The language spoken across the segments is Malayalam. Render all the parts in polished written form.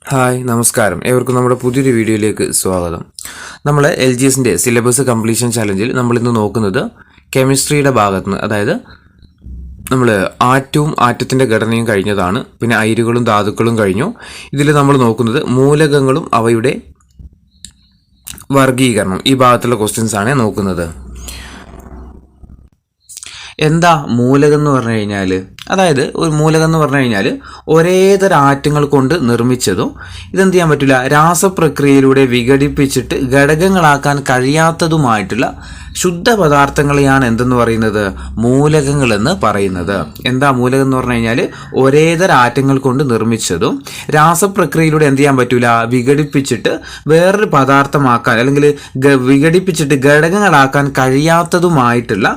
ഹായ് നമസ്കാരം, ഏവർക്കും നമ്മുടെ പുതിയൊരു വീഡിയോയിലേക്ക് സ്വാഗതം. നമ്മൾ LGSൻ്റെ സിലബസ് കംപ്ലീഷൻ ചലഞ്ചിൽ നമ്മളിന്ന് നോക്കുന്നത് കെമിസ്ട്രിയുടെ ഭാഗത്തുനിന്ന്, അതായത് നമ്മൾ ആറ്റവും ആറ്റത്തിൻ്റെ ഘടനയും കഴിഞ്ഞതാണ്. പിന്നെ അയിരുകളും ധാതുക്കളും കഴിഞ്ഞു. ഇതിൽ നമ്മൾ നോക്കുന്നത് മൂലകങ്ങളും അവയുടെ വർഗീകരണം, ഈ ഭാഗത്തുള്ള ക്വസ്റ്റ്യൻസ് ആണ് നോക്കുന്നത്. എന്താ മൂലകം എന്ന് പറഞ്ഞു കഴിഞ്ഞാൽ, അതായത് ഒരു മൂലകം എന്ന് പറഞ്ഞു കഴിഞ്ഞാൽ ഒരേ തരം ആറ്റങ്ങൾ കൊണ്ട് നിർമ്മിച്ചതും ഇതെന്ത് ചെയ്യാൻ പറ്റില്ല, രാസപ്രക്രിയയിലൂടെ വിഘടിപ്പിച്ചിട്ട് ഘടകങ്ങളാക്കാൻ കഴിയാത്തതുമായിട്ടുള്ള ശുദ്ധ പദാർത്ഥങ്ങളെയാണ് എന്തെന്ന് പറയുന്നത്, മൂലകങ്ങൾ എന്ന് പറയുന്നത്. എന്താ മൂലകം എന്ന് പറഞ്ഞു കഴിഞ്ഞാൽ ഒരേ തരം ആറ്റങ്ങൾ കൊണ്ട് നിർമ്മിച്ചതും രാസപ്രക്രിയയിലൂടെ എന്ത് ചെയ്യാൻ പറ്റില്ല, വിഘടിപ്പിച്ചിട്ട് വേറൊരു പദാർത്ഥമാക്കാൻ അല്ലെങ്കിൽ വിഘടിപ്പിച്ചിട്ട് ഘടകങ്ങളാക്കാൻ കഴിയാത്തതുമായിട്ടുള്ള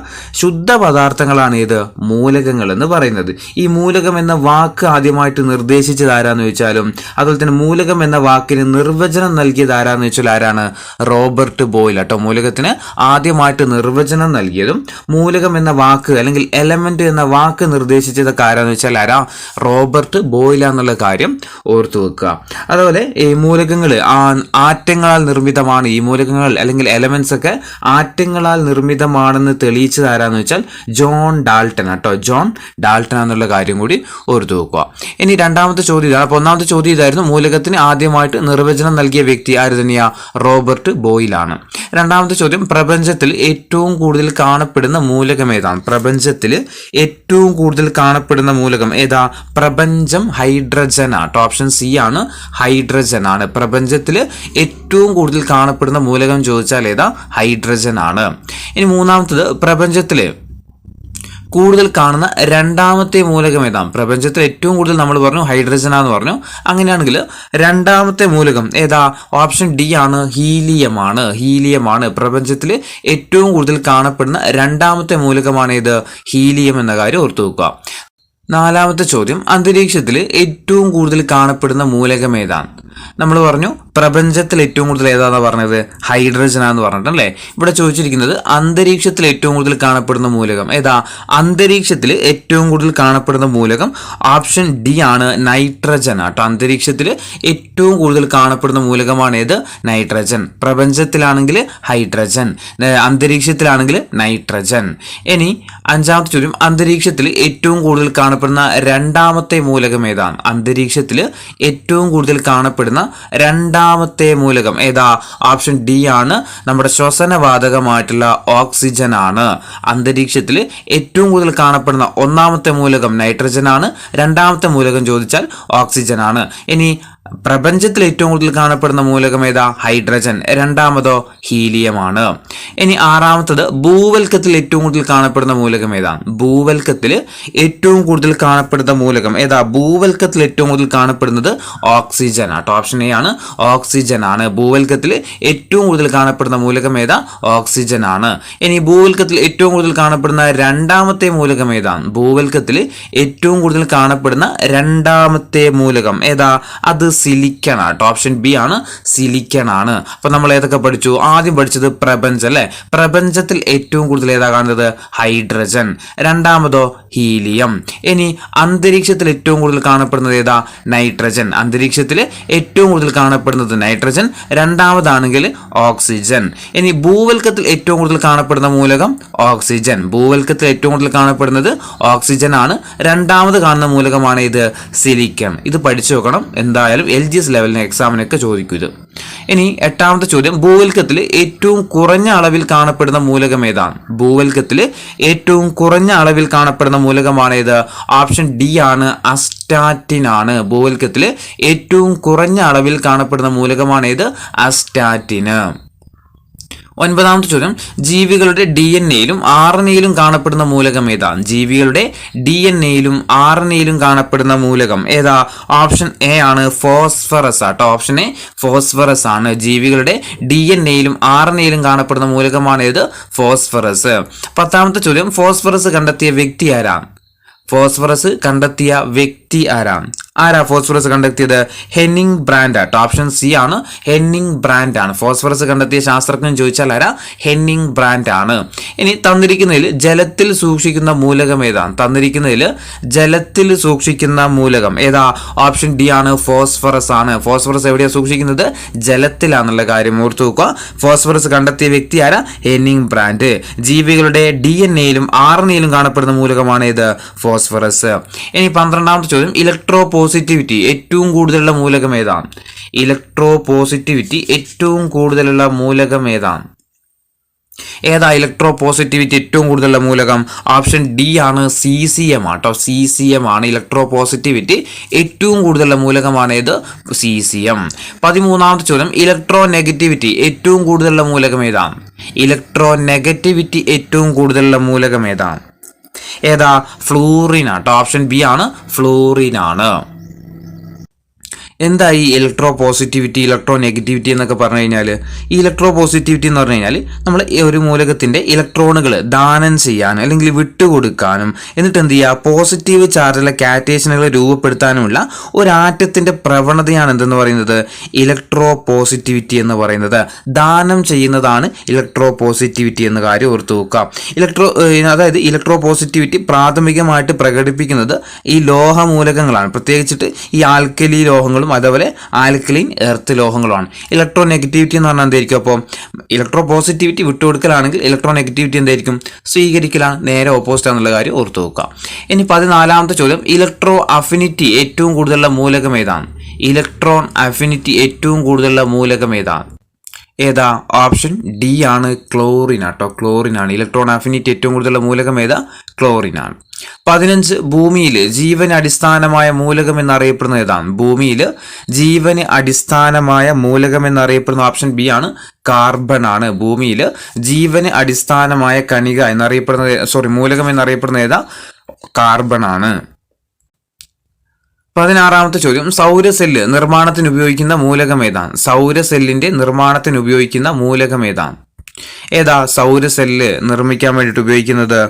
ശുദ്ധ പദാർത്ഥങ്ങളാണ് ഇത് മൂലകങ്ങൾ എന്ന് പറയുന്നത്. ഈ മൂലകം എന്ന വാക്ക് ആദ്യമായിട്ട് നിർദ്ദേശിച്ചത് ആരാന്ന് ചോദിച്ചാലും, അതുപോലെ തന്നെ മൂലകം എന്ന വാക്കിന് നിർവചനം നൽകിയത് ആരാന്ന് വെച്ചാൽ ആരാണ്, റോബർട്ട് ബോയിൽ കേട്ടോ. മൂലകത്തിന് ആദ്യമായിട്ട് നിർവചനം നൽകിയതും മൂലകം എന്ന വാക്ക് അല്ലെങ്കിൽ എലമെന്റ് എന്ന വാക്ക് നിർദ്ദേശിച്ചതൊക്കെ ആരാന്ന് വെച്ചാൽ ആരാ, റോബർട്ട് ബോയിൽ എന്നുള്ള കാര്യം ഓർത്തു വെക്കുക. അതുപോലെ ഈ മൂലകങ്ങൾ ആറ്റങ്ങളാൽ നിർമ്മിതമാണ്, ഈ മൂലകങ്ങൾ അല്ലെങ്കിൽ എലമെന്റ്സ് ഒക്കെ ആറ്റങ്ങളാൽ നിർമ്മിതമാണെന്ന് തെളിയിച്ചത് ആരാന്ന് വെച്ചാൽ ജോൺ ഡാൾട്ടൺ കേട്ടോ. ജോൺ ഡാൾട്ടൺ എന്നുള്ള കാര്യം കൂടി ഓർത്തു വെക്കുക. ഇനി രണ്ടാമത്തെ ചോദ്യം ഇതാണ്. അപ്പോൾ ഒന്നാമത്തെ ചോദ്യം ഇതായിരുന്നു, മൂലകത്തിന് ആദ്യമായിട്ട് നിർവചനം നൽകിയ വ്യക്തി ആര് തന്നെയാ, റോബർട്ട് ബോയിലാണ്. രണ്ടാമത്തെ ചോദ്യം, പ്രപഞ്ചത്തിൽ ഏറ്റവും കൂടുതൽ കാണപ്പെടുന്ന മൂലകം ഏതാണ്? പ്രപഞ്ചത്തിൽ ഏറ്റവും കൂടുതൽ കാണപ്പെടുന്ന മൂലകം ഏതാ? പ്രപഞ്ചം ഹൈഡ്രജൻ ആട്ടോ. ഓപ്ഷൻ സി ആണ്, ഹൈഡ്രജൻ ആണ്. പ്രപഞ്ചത്തിൽ ഏറ്റവും കൂടുതൽ കാണപ്പെടുന്ന മൂലകം ചോദിച്ചാൽ ഏതാ, ഹൈഡ്രജൻ ആണ്. ഇനി മൂന്നാമത്തത്, പ്രപഞ്ചത്തിൽ കൂടുതൽ കാണുന്ന രണ്ടാമത്തെ മൂലകം ഏതാണ്? പ്രപഞ്ചത്തിൽ ഏറ്റവും കൂടുതൽ നമ്മൾ പറഞ്ഞു ഹൈഡ്രജനാന്ന് പറഞ്ഞു. അങ്ങനെയാണെങ്കിൽ രണ്ടാമത്തെ മൂലകം ഏതാ? ഓപ്ഷൻ ഡി ആണ്, ഹീലിയമാണ്. ഹീലിയമാണ് പ്രപഞ്ചത്തിൽ ഏറ്റവും കൂടുതൽ കാണപ്പെടുന്ന രണ്ടാമത്തെ മൂലകമാണ് ഇത്, ഹീലിയം എന്ന കാര്യം ഓർത്തു വെക്കുക. നാലാമത്തെ ചോദ്യം, അന്തരീക്ഷത്തിൽ ഏറ്റവും കൂടുതൽ കാണപ്പെടുന്ന മൂലകം ഏതാണ്? നമ്മൾ പറഞ്ഞു പ്രപഞ്ചത്തിൽ ഏറ്റവും കൂടുതൽ ഏതാണെന്ന് പറഞ്ഞത്, ഹൈഡ്രജനാന്ന് പറഞ്ഞിട്ടല്ലേ. ഇവിടെ ചോദിച്ചിരിക്കുന്നത് അന്തരീക്ഷത്തിൽ ഏറ്റവും കൂടുതൽ കാണപ്പെടുന്ന മൂലകം ഏതാ? അന്തരീക്ഷത്തിൽ ഏറ്റവും കൂടുതൽ കാണപ്പെടുന്ന മൂലകം ഓപ്ഷൻ ഡി ആണ്, നൈട്രജൻ ആട്ടോ. അന്തരീക്ഷത്തിൽ ഏറ്റവും കൂടുതൽ കാണപ്പെടുന്ന മൂലകമാണ് ഏത്, നൈട്രജൻ. പ്രപഞ്ചത്തിലാണെങ്കിൽ ഹൈഡ്രജൻ, അന്തരീക്ഷത്തിലാണെങ്കിൽ നൈട്രജൻ. ഇനി അഞ്ചാമത്തെ ചോദ്യം, അന്തരീക്ഷത്തിൽ ഏറ്റവും കൂടുതൽ കാണപ്പെടുന്ന രണ്ടാമത്തെ മൂലകം ഏതാണ്? അന്തരീക്ഷത്തിൽ ഏറ്റവും കൂടുതൽ കാണപ്പെടുന്ന രണ്ടാമത്തെ മൂലകം ഏതാ? ഓപ്ഷൻ ഡി ആണ്, നമ്മുടെ ശ്വസനവാതകമായിട്ടുള്ള ഓക്സിജൻ ആണ്. അന്തരീക്ഷത്തിൽ ഏറ്റവും കൂടുതൽ കാണപ്പെടുന്ന ഒന്നാമത്തെ മൂലകം നൈട്രജൻ ആണ്, രണ്ടാമത്തെ മൂലകം ചോദിച്ചാൽ ഓക്സിജൻ ആണ്. ഇനി പ്രപഞ്ചത്തിൽ ഏറ്റവും കൂടുതൽ കാണപ്പെടുന്ന മൂലകം ഏതാ? ഹൈഡ്രജൻ. രണ്ടാമതോ ഹീലിയമാണ്. ഇനി ആറാമത്തത്, ഭൂവൽക്കത്തിൽ ഏറ്റവും കൂടുതൽ കാണപ്പെടുന്ന മൂലകം ഏതാണ്? ഭൂവൽക്കത്തിൽ ഏറ്റവും കൂടുതൽ കാണപ്പെടുന്ന മൂലകം ഏതാ? ഭൂവൽക്കത്തിൽ ഏറ്റവും കൂടുതൽ കാണപ്പെടുന്നത് ഓക്സിജൻ ആട്ടോ. ഓപ്ഷൻ എ ആണ്, ഓക്സിജൻ ആണ്. ഭൂവൽക്കത്തിൽ ഏറ്റവും കൂടുതൽ കാണപ്പെടുന്ന മൂലകം ഏതാ? ഓക്സിജൻ ആണ്. ഇനി ഭൂവൽക്കത്തിൽ ഏറ്റവും കൂടുതൽ കാണപ്പെടുന്ന രണ്ടാമത്തെ മൂലകം ഏതാണ്? ഭൂവൽക്കത്തിൽ ഏറ്റവും കൂടുതൽ കാണപ്പെടുന്ന രണ്ടാമത്തെ മൂലകം ഏതാ? അത് സിലിക്കൺ ആട്ടോ. ഓപ്ഷൻ ബി ആണ്, സിലിക്കൺ ആണ്. അപ്പൊ നമ്മൾ ഏതൊക്കെ പഠിച്ചു? ആദ്യം പഠിച്ചത് പ്രപഞ്ചം അല്ലെ. പ്രപഞ്ചത്തിൽ ഏറ്റവും കൂടുതൽ ഏതാ കാണുന്നത്? ഹൈഡ്രജൻ. രണ്ടാമതോ ഹീലിയം. ഇനി അന്തരീക്ഷത്തിൽ ഏറ്റവും കൂടുതൽ കാണപ്പെടുന്നത് ഏതാ? നൈട്രജൻ. അന്തരീക്ഷത്തിൽ ഏറ്റവും കൂടുതൽ കാണപ്പെടുന്നത് നൈട്രജൻ. രണ്ടാമതാണെങ്കിൽ ഓക്സിജൻ. ഇനി ഭൂവൽക്കത്തിൽ ഏറ്റവും കൂടുതൽ കാണപ്പെടുന്ന മൂലകം ഓക്സിജൻ. ഭൂവൽക്കത്തിൽ ഏറ്റവും കൂടുതൽ കാണപ്പെടുന്നത് ഓക്സിജൻ ആണ്. രണ്ടാമത് കാണുന്ന മൂലകമാണ് ഇത്, സിലിക്കൺ. ഇത് പഠിച്ചു നോക്കണം, എന്തായാലും LGS ലെവലിന് എക്സാമിനൊക്കെ ചോദിക്കും ഇത്. ഇനി എട്ടാമത്തെ ചോദ്യം, ഭൂവൽക്കത്തിൽ ഏറ്റവും കുറഞ്ഞ അളവിൽ കാണപ്പെടുന്ന മൂലകം ഏതാണ്? ഭൂവൽക്കത്തിൽ ഏറ്റവും കുറഞ്ഞ അളവിൽ കാണപ്പെടുന്ന മൂലകമാണ് ഇത്, ഓപ്ഷൻ ഡി ആണ്, അസ്റ്റാറ്റിൻ ആണ്. ഭൂവൽക്കത്തിൽ ഏറ്റവും കുറഞ്ഞ അളവിൽ കാണപ്പെടുന്ന മൂലകമാണ് ഇത്, അസ്റ്റാറ്റിന്. ഒൻപതാമത്തെ ചോദ്യം, ജീവികളുടെ DNA-യിലും RNA-യിലും കാണപ്പെടുന്ന മൂലകം ഏതാണ്? ജീവികളുടെ DNA-യിലും RNA-യിലും കാണപ്പെടുന്ന മൂലകം ഏതാ? ഓപ്ഷൻ എ ആണ്, ഫോസ്ഫറസ് ആട്ടോ. ഓപ്ഷൻ എ ഫോസ്ഫറസ് ആണ്. ജീവികളുടെ DNA-യിലും RNA-യിലും കാണപ്പെടുന്ന മൂലകമാണ് ഏത്, ഫോസ്ഫറസ്. പത്താമത്തെ ചോദ്യം, ഫോസ്ഫറസ് കണ്ടെത്തിയ വ്യക്തി ആരാണ്? ഫോസ്ഫറസ് കണ്ടെത്തിയ വ്യക്തി ആരാണ്? ആരാ ഫോസ്ഫറസ് കണ്ടെത്തിയത്? ഹെന്നിങ് ബ്രാൻഡ് ആട്ടോ. ഓപ്ഷൻ സി ആണ്, ഹെന്നിങ് ബ്രാൻഡ് ആണ്. ഫോസ്ഫറസ് കണ്ടെത്തിയ ശാസ്ത്രജ്ഞൻ ചോദിച്ചാൽ ആരാ? ഹെന്നിങ് ബ്രാൻഡ് ആണ്. ഇനി തന്നിരിക്കുന്നതിൽ ജലത്തിൽ സൂക്ഷിക്കുന്ന മൂലകം ഏതാണ്? തന്നിരിക്കുന്നതിൽ ജലത്തിൽ സൂക്ഷിക്കുന്ന മൂലകം ഏതാ? ഓപ്ഷൻ ഡി ആണ്, ഫോസ്ഫറസ് ആണ്. ഫോസ്ഫറസ് എവിടെയാണ് സൂക്ഷിക്കുന്നത്? ജലത്തിലാണെന്നുള്ള കാര്യം ഓർത്തു വെക്കുക. ഫോസ്ഫറസ് കണ്ടെത്തിയ വ്യക്തി ആരാ? ഹെന്നിങ് ബ്രാൻഡ്. ജീവികളുടെ DNA-യിലും RNA-യിലും കാണപ്പെടുന്ന മൂലകമാണ് ഇത്, ഫോസ്ഫറസ്. ഇനി 12ാമത്തെ ചോദ്യം, ഇലക്ട്രോപോസിറ്റിവിറ്റി ഏറ്റവും കൂടുതലുള്ള മൂലകം ഏതാണ്? ഇലക്ട്രോപോസിറ്റിവിറ്റി ഏറ്റവും കൂടുതലുള്ള മൂലകം ഏതാണ്? ഏതാ ഇലക്ട്രോപോസിറ്റിവിറ്റി ഏറ്റവും കൂടുതലുള്ള മൂലകം? ഓപ്ഷൻ ഡി ആണ്, CCM ആട്ടോ. CCM ആണ് ഇലക്ട്രോപോസിറ്റിവിറ്റി ഏറ്റവും കൂടുതലുള്ള മൂലകമാണ് ഇത്, CCM. 13ാമത്തെ ചോദ്യം, ഇലക്ട്രോനെഗറ്റിവിറ്റി ഏറ്റവും കൂടുതലുള്ള മൂലകം ഏതാണ്? ഇലക്ട്രോനെഗറ്റിവിറ്റി ഏറ്റവും കൂടുതലുള്ള മൂലകം ഏതാണ്? ഏതാ? ഫ്ലൂറിൻ ആട്ടോ. ഓപ്ഷൻ ബി ആണ്, ഫ്ലൂറിൻ ആണ്. എന്താ ഈ ഇലക്ട്രോപോസിറ്റിവിറ്റി ഇലക്ട്രോനെഗറ്റിവിറ്റി എന്നൊക്കെ പറഞ്ഞു കഴിഞ്ഞാൽ? ഈ ഇലക്ട്രോപോസിറ്റിവിറ്റി എന്ന് പറഞ്ഞു കഴിഞ്ഞാൽ നമ്മൾ ഒരു മൂലകത്തിന്റെ ഇലക്ട്രോണുകൾ ദാനം ചെയ്യാനും അല്ലെങ്കിൽ വിട്ടുകൊടുക്കാനും എന്നിട്ട് എന്ത് ചെയ്യുക, പോസിറ്റീവ് ചാർജുള്ള കാറ്റേഷനുകൾ രൂപപ്പെടുത്താനുമുള്ള ഒരു ആറ്റത്തിന്റെ പ്രവണതയാണ് എന്തെന്ന് പറയുന്നത്? ഇലക്ട്രോപോസിറ്റിവിറ്റി എന്ന് പറയുന്നത്. ദാനം ചെയ്യുന്നതാണ് ഇലക്ട്രോപോസിറ്റിവിറ്റി എന്ന കാര്യം ഓർത്തു വെക്കുക. അതായത് ഇലക്ട്രോപോസിറ്റിവിറ്റി പ്രാഥമികമായിട്ട് പ്രകടിപ്പിക്കുന്നത് ഈ ലോഹമൂലകങ്ങളാണ്, പ്രത്യേകിച്ചിട്ട് ഈ ആൽക്കലി ലോഹങ്ങളും അതേപോലെ ആൽക്കലൈൻ എർത്ത് ലോഹങ്ങളുമാണ്. ഇലക്ട്രോനെഗറ്റിവിറ്റി എന്ന് പറഞ്ഞാൽ എന്തായിരിക്കും? അപ്പോൾ ഇലക്ട്രോപോസിറ്റിവിറ്റി വിട്ടുകൊടുക്കലാണെങ്കിൽ ഇലക്ട്രോനെഗറ്റിവിറ്റി എന്തായിരിക്കും? സ്വീകരിക്കലാണ്. നേരെ ഓപ്പോസിറ്റ് ആണെന്നുള്ള കാര്യം ഓർത്തു വെക്കുക. ഇനി 14ാമത്തെ ചോദ്യം, ഇലക്ട്രോ അഫിനിറ്റി ഏറ്റവും കൂടുതലുള്ള മൂലകം ഏതാണ്? ഇലക്ട്രോൺ അഫിനിറ്റി ഏറ്റവും കൂടുതലുള്ള മൂലകം ഏതാണ്? ഏതാ? ഓപ്ഷൻ ഡി ആണ്, ക്ലോറിൻ ആട്ടോ. ക്ലോറിൻ ആണ്. ഇലക്ട്രോൺ അഫിനിറ്റി ഏറ്റവും കൂടുതലുള്ള മൂലകം ഏതാ? ക്ലോറിൻ ആണ്. 15, ഭൂമിയിൽ ജീവന് അടിസ്ഥാനമായ മൂലകം എന്നറിയപ്പെടുന്നത് ഏതാണ്? ഭൂമിയിൽ ജീവന് അടിസ്ഥാനമായ മൂലകം എന്നറിയപ്പെടുന്ന ഓപ്ഷൻ ബി ആണ്, കാർബൺ ആണ്. ഭൂമിയിൽ ജീവന് അടിസ്ഥാനമായ കണിക എന്നറിയപ്പെടുന്നത് മൂലകം എന്നറിയപ്പെടുന്നത് ഏതാ? കാർബൺ ആണ്. 16ാമത്തെ ചോദ്യം, സൗരസെല്ല് നിർമ്മാണത്തിന് ഉപയോഗിക്കുന്ന മൂലകം ഏതാണ്? സൗരസെല്ലിന്റെ നിർമ്മാണത്തിന് ഉപയോഗിക്കുന്ന മൂലകം ഏതാണ്? ഏതാ? സൗരസെല്ല് നിർമ്മിക്കാൻ വേണ്ടിയിട്ട് ഉപയോഗിക്കുന്നത്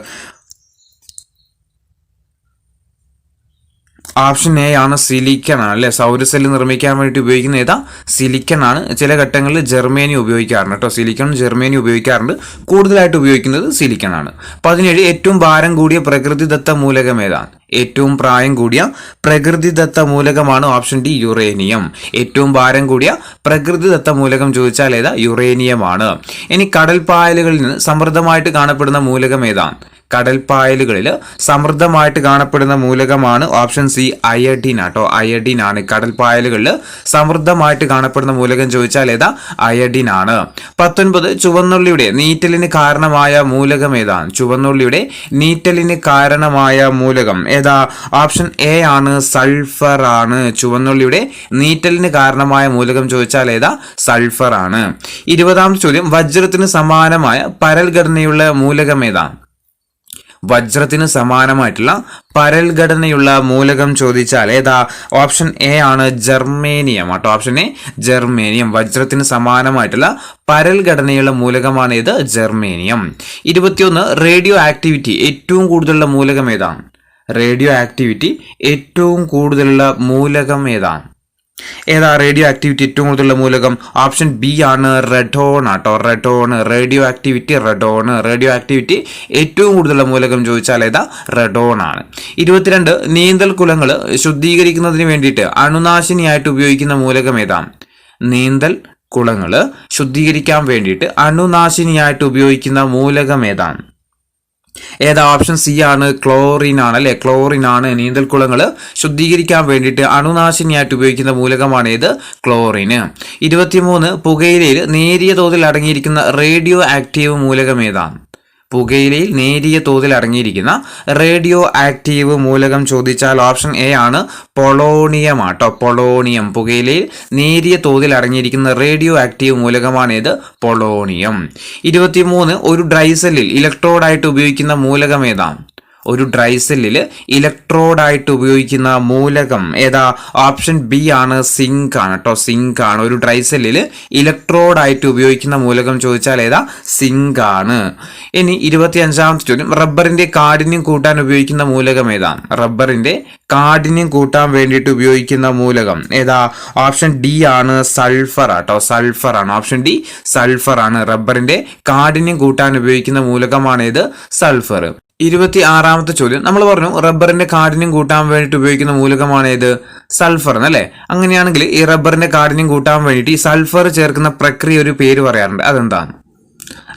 ഓപ്ഷൻ എ ആണ്, സിലിക്കൺ ആണ് അല്ലെ. സൗരസെല്ല് നിർമ്മിക്കാൻ വേണ്ടി ഉപയോഗിക്കുന്ന ഏതാ? സിലിക്കൺ ആണ്. ചില ഘട്ടങ്ങളിൽ ജെർമേനിയം ഉപയോഗിക്കാറുണ്ട് കേട്ടോ. സിലിക്കൺ ജെർമേനിയം ഉപയോഗിക്കാറുണ്ട്. കൂടുതലായിട്ട് ഉപയോഗിക്കുന്നത് സിലിക്കൺ ആണ്. 17, ഏറ്റവും ഭാരം കൂടിയ പ്രകൃതിദത്ത മൂലകം ഏതാണ്? ഏറ്റവും പ്രായം കൂടിയ പ്രകൃതിദത്ത മൂലകമാണ് ഓപ്ഷൻ ഡി, യുറേനിയം. ഏറ്റവും ഭാരം കൂടിയ പ്രകൃതിദത്ത മൂലകം ചോദിച്ചാൽ ഏതാ? യുറേനിയം ആണ്. ഇനി കടൽപ്പായലുകളിൽ നിന്ന് സമൃദ്ധമായിട്ട് കാണപ്പെടുന്ന മൂലകം ഏതാണ്? കടൽപ്പായലുകളിൽ സമൃദ്ധമായിട്ട് കാണപ്പെടുന്ന മൂലകമാണ് ഓപ്ഷൻ സി, അയഡിൻ ആട്ടോ. അയഡിൻ ആണ്. കടൽപ്പായലുകളിൽ സമൃദ്ധമായിട്ട് കാണപ്പെടുന്ന മൂലകം ചോദിച്ചാൽ ഏതാ? അയഡിൻ ആണ്. 19, ചുവന്നുള്ളിയുടെ നീറ്റലിന് കാരണമായ മൂലകം ഏതാണ്? ചുവന്നുള്ളിയുടെ നീറ്റലിന് കാരണമായ മൂലകം ഏതാ? ഓപ്ഷൻ എ ആണ്, സൾഫർ ആണ്. ചുവന്നുള്ളിയുടെ നീറ്റലിന് കാരണമായ മൂലകം ചോദിച്ചാൽ ഏതാ? സൾഫർ ആണ്. 20ാമത്തെ ചോദ്യം, വജ്രത്തിന് സമാനമായ പരൽഘടനയുള്ള മൂലകം ഏതാണ്? വജ്രത്തിന് സമാനമായിട്ടുള്ള പരൽഘടനയുള്ള മൂലകം ചോദിച്ചാൽ ഏതാ? ഓപ്ഷൻ എ ആണ്, ജെർമേനിയം ആട്ടോ. Option A, germanium. വജ്രത്തിന് സമാനമായിട്ടുള്ള പരൽഘടനയുള്ള മൂലകമാണ് ഇത്, ജെർമേനിയം. 21, റേഡിയോ ആക്ടിവിറ്റി ഏറ്റവും കൂടുതലുള്ള മൂലകം ഏതാണ്? റേഡിയോ ആക്ടിവിറ്റി ഏറ്റവും കൂടുതലുള്ള മൂലകം ഏതാണ്? ഏതാ റേഡിയോ ആക്ടിവിറ്റി ഏറ്റവും കൂടുതലുള്ള മൂലകം? ഓപ്ഷൻ ബി ആണ്, റെഡോൺ ആട്ടോ. റെഡോൺ. Radio activity റെഡോൺ. റേഡിയോ ആക്ടിവിറ്റി ഏറ്റവും കൂടുതലുള്ള മൂലകം ചോദിച്ചാൽ ഏതാ? റെഡോൺ ആണ്. 22, നീന്തൽ കുളങ്ങൾ ശുദ്ധീകരിക്കുന്നതിന് വേണ്ടിയിട്ട് അണുനാശിനിയായിട്ട് ഉപയോഗിക്കുന്ന മൂലകം ഏതാണ്? നീന്തൽ കുളങ്ങൾ ശുദ്ധീകരിക്കാൻ വേണ്ടിയിട്ട് അണുനാശിനിയായിട്ട് ഉപയോഗിക്കുന്ന മൂലകം ഏതാണ്? ഏതാ? ഓപ്ഷൻ സി ആണ്, ക്ലോറിൻ ആണ് അല്ലെ. ക്ലോറിൻ ആണ്. നീന്തൽക്കുളങ്ങൾ ശുദ്ധീകരിക്കാൻ വേണ്ടിയിട്ട് അണുനാശിനിയായിട്ട് ഉപയോഗിക്കുന്ന മൂലകമാണ് ഇത്, ക്ലോറിന്. 23, പുകയിലയിൽ നേരിയ തോതിൽ അടങ്ങിയിരിക്കുന്ന റേഡിയോ ആക്റ്റീവ് മൂലകം ഏതാണ്? പുകയിലയിൽ നേരിയ തോതിൽ അടങ്ങിയിരിക്കുന്ന റേഡിയോ ആക്റ്റീവ് മൂലകം ചോദിച്ചാൽ ഓപ്ഷൻ എ ആണ്, പൊളോണിയം ആട്ടോ. പൊളോണിയം. പുകയിലയിൽ നേരിയ തോതിൽ അടങ്ങിയിരിക്കുന്ന റേഡിയോ ആക്റ്റീവ് മൂലകമാണ് ഇത്, പൊളോണിയം. 23, ഒരു ഡ്രൈസെല്ലിൽ ഇലക്ട്രോഡായിട്ട് ഉപയോഗിക്കുന്ന മൂലകം ഏതാണ്? ഒരു ഡ്രൈ സെല്ലിൽ ഇലക്ട്രോഡായിട്ട് ഉപയോഗിക്കുന്ന മൂലകം ഏതാ? ഓപ്ഷൻ ബി ആണ്, സിങ്ക് ആണ് കേട്ടോ. സിങ്ക് ആണ്. ഒരു ഡ്രൈ സെല്ലിൽ ഇലക്ട്രോഡായിട്ട് ഉപയോഗിക്കുന്ന മൂലകം ചോദിച്ചാൽ ഏതാ? സിങ്ക് ആണ്. ഇനി 25ാമത്തെ ചോദ്യം, റബ്ബറിന്റെ കാഠിന്യം കൂട്ടാൻ ഉപയോഗിക്കുന്ന മൂലകം ഏതാ? റബ്ബറിന്റെ കാഠിന്യം കൂട്ടാൻ വേണ്ടിയിട്ട് ഉപയോഗിക്കുന്ന മൂലകം ഏതാ? ഓപ്ഷൻ ഡി ആണ്, സൾഫർ ആട്ടോ. സൾഫർ ആണ്. ഓപ്ഷൻ ഡി സൾഫർ ആണ്. റബ്ബറിന്റെ കാഠിന്യം കൂട്ടാൻ ഉപയോഗിക്കുന്ന മൂലകമാണ് ഇത്, സൾഫർ. 26ാമത്തെ ചോദ്യം, നമ്മൾ പറഞ്ഞു റബ്ബറിന്റെ കാഠിന്യം കൂട്ടാൻ വേണ്ടിയിട്ട് ഉപയോഗിക്കുന്ന മൂലകമാണ് ഇത്, സൾഫർ എന്നല്ലേ? അങ്ങനെയാണെങ്കിൽ ഈ റബ്ബറിന്റെ കാഠിന്യം കൂട്ടാൻ വേണ്ടിയിട്ട് ഈ സൾഫർ ചേർക്കുന്ന പ്രക്രിയ ഒരു പേര് പറയാറുണ്ട്, അതെന്താണ്?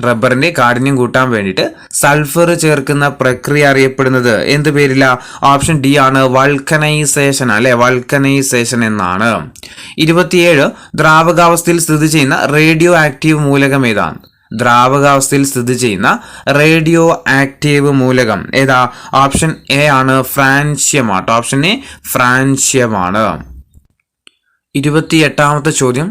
റബ്ബറിന്റെ കാഠിന്യം കൂട്ടാൻ വേണ്ടിയിട്ട് സൾഫർ ചേർക്കുന്ന പ്രക്രിയ അറിയപ്പെടുന്നത് എന്ത് പേരില്ല? ഓപ്ഷൻ ഡി ആണ്, വൾക്കനൈസേഷൻ അല്ലെ? വൾക്കനൈസേഷൻ എന്നാണ്. 27, ദ്രാവകാവസ്ഥയിൽ സ്ഥിതി ചെയ്യുന്ന റേഡിയോ ആക്റ്റീവ് മൂലകം ഏതാണ്? ദ്രാവകാവസ്ഥയിൽ സ്ഥിതി ചെയ്യുന്ന റേഡിയോ ആക്റ്റീവ് മൂലകം ഏതാ? ഓപ്ഷൻ എ ആണ്, ഫ്രാൻഷ്യം ആട്ടോ. ഓപ്ഷൻ എ ഫ്രാൻഷ്യമാണ്. 28ാമത്തെ ചോദ്യം,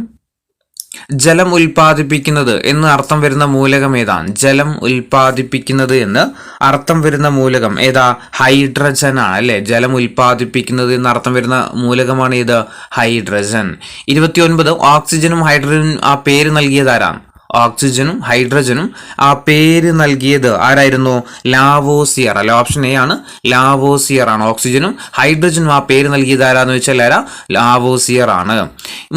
ജലം ഉൽപ്പാദിപ്പിക്കുന്നത് എന്ന് അർത്ഥം വരുന്ന മൂലകം ഏതാണ്? ജലം ഉൽപ്പാദിപ്പിക്കുന്നത് എന്ന് അർത്ഥം വരുന്ന മൂലകം ഏതാ? ഹൈഡ്രജൻ ആണ് അല്ലെ? ജലം ഉൽപ്പാദിപ്പിക്കുന്നത് എന്ന് അർത്ഥം വരുന്ന മൂലകമാണ് ഇത്, ഹൈഡ്രജൻ. 29, ഓക്സിജനും ഹൈഡ്രജനും ആ പേര് നൽകിയതാരാണ്? ഓക്സിജനും ഹൈഡ്രജനും ആ പേര് നൽകിയത് ആരായിരുന്നു? ലാവോസിയർ അല്ലെ? ഓപ്ഷൻ എ ആണ്, ലാവോസിയർ ആണ്. ഓക്സിജനും ഹൈഡ്രജനും ആ പേര് നൽകിയത് ആരാന്ന് വെച്ചാൽ ആരാ? ലാവോസിയർ ആണ്.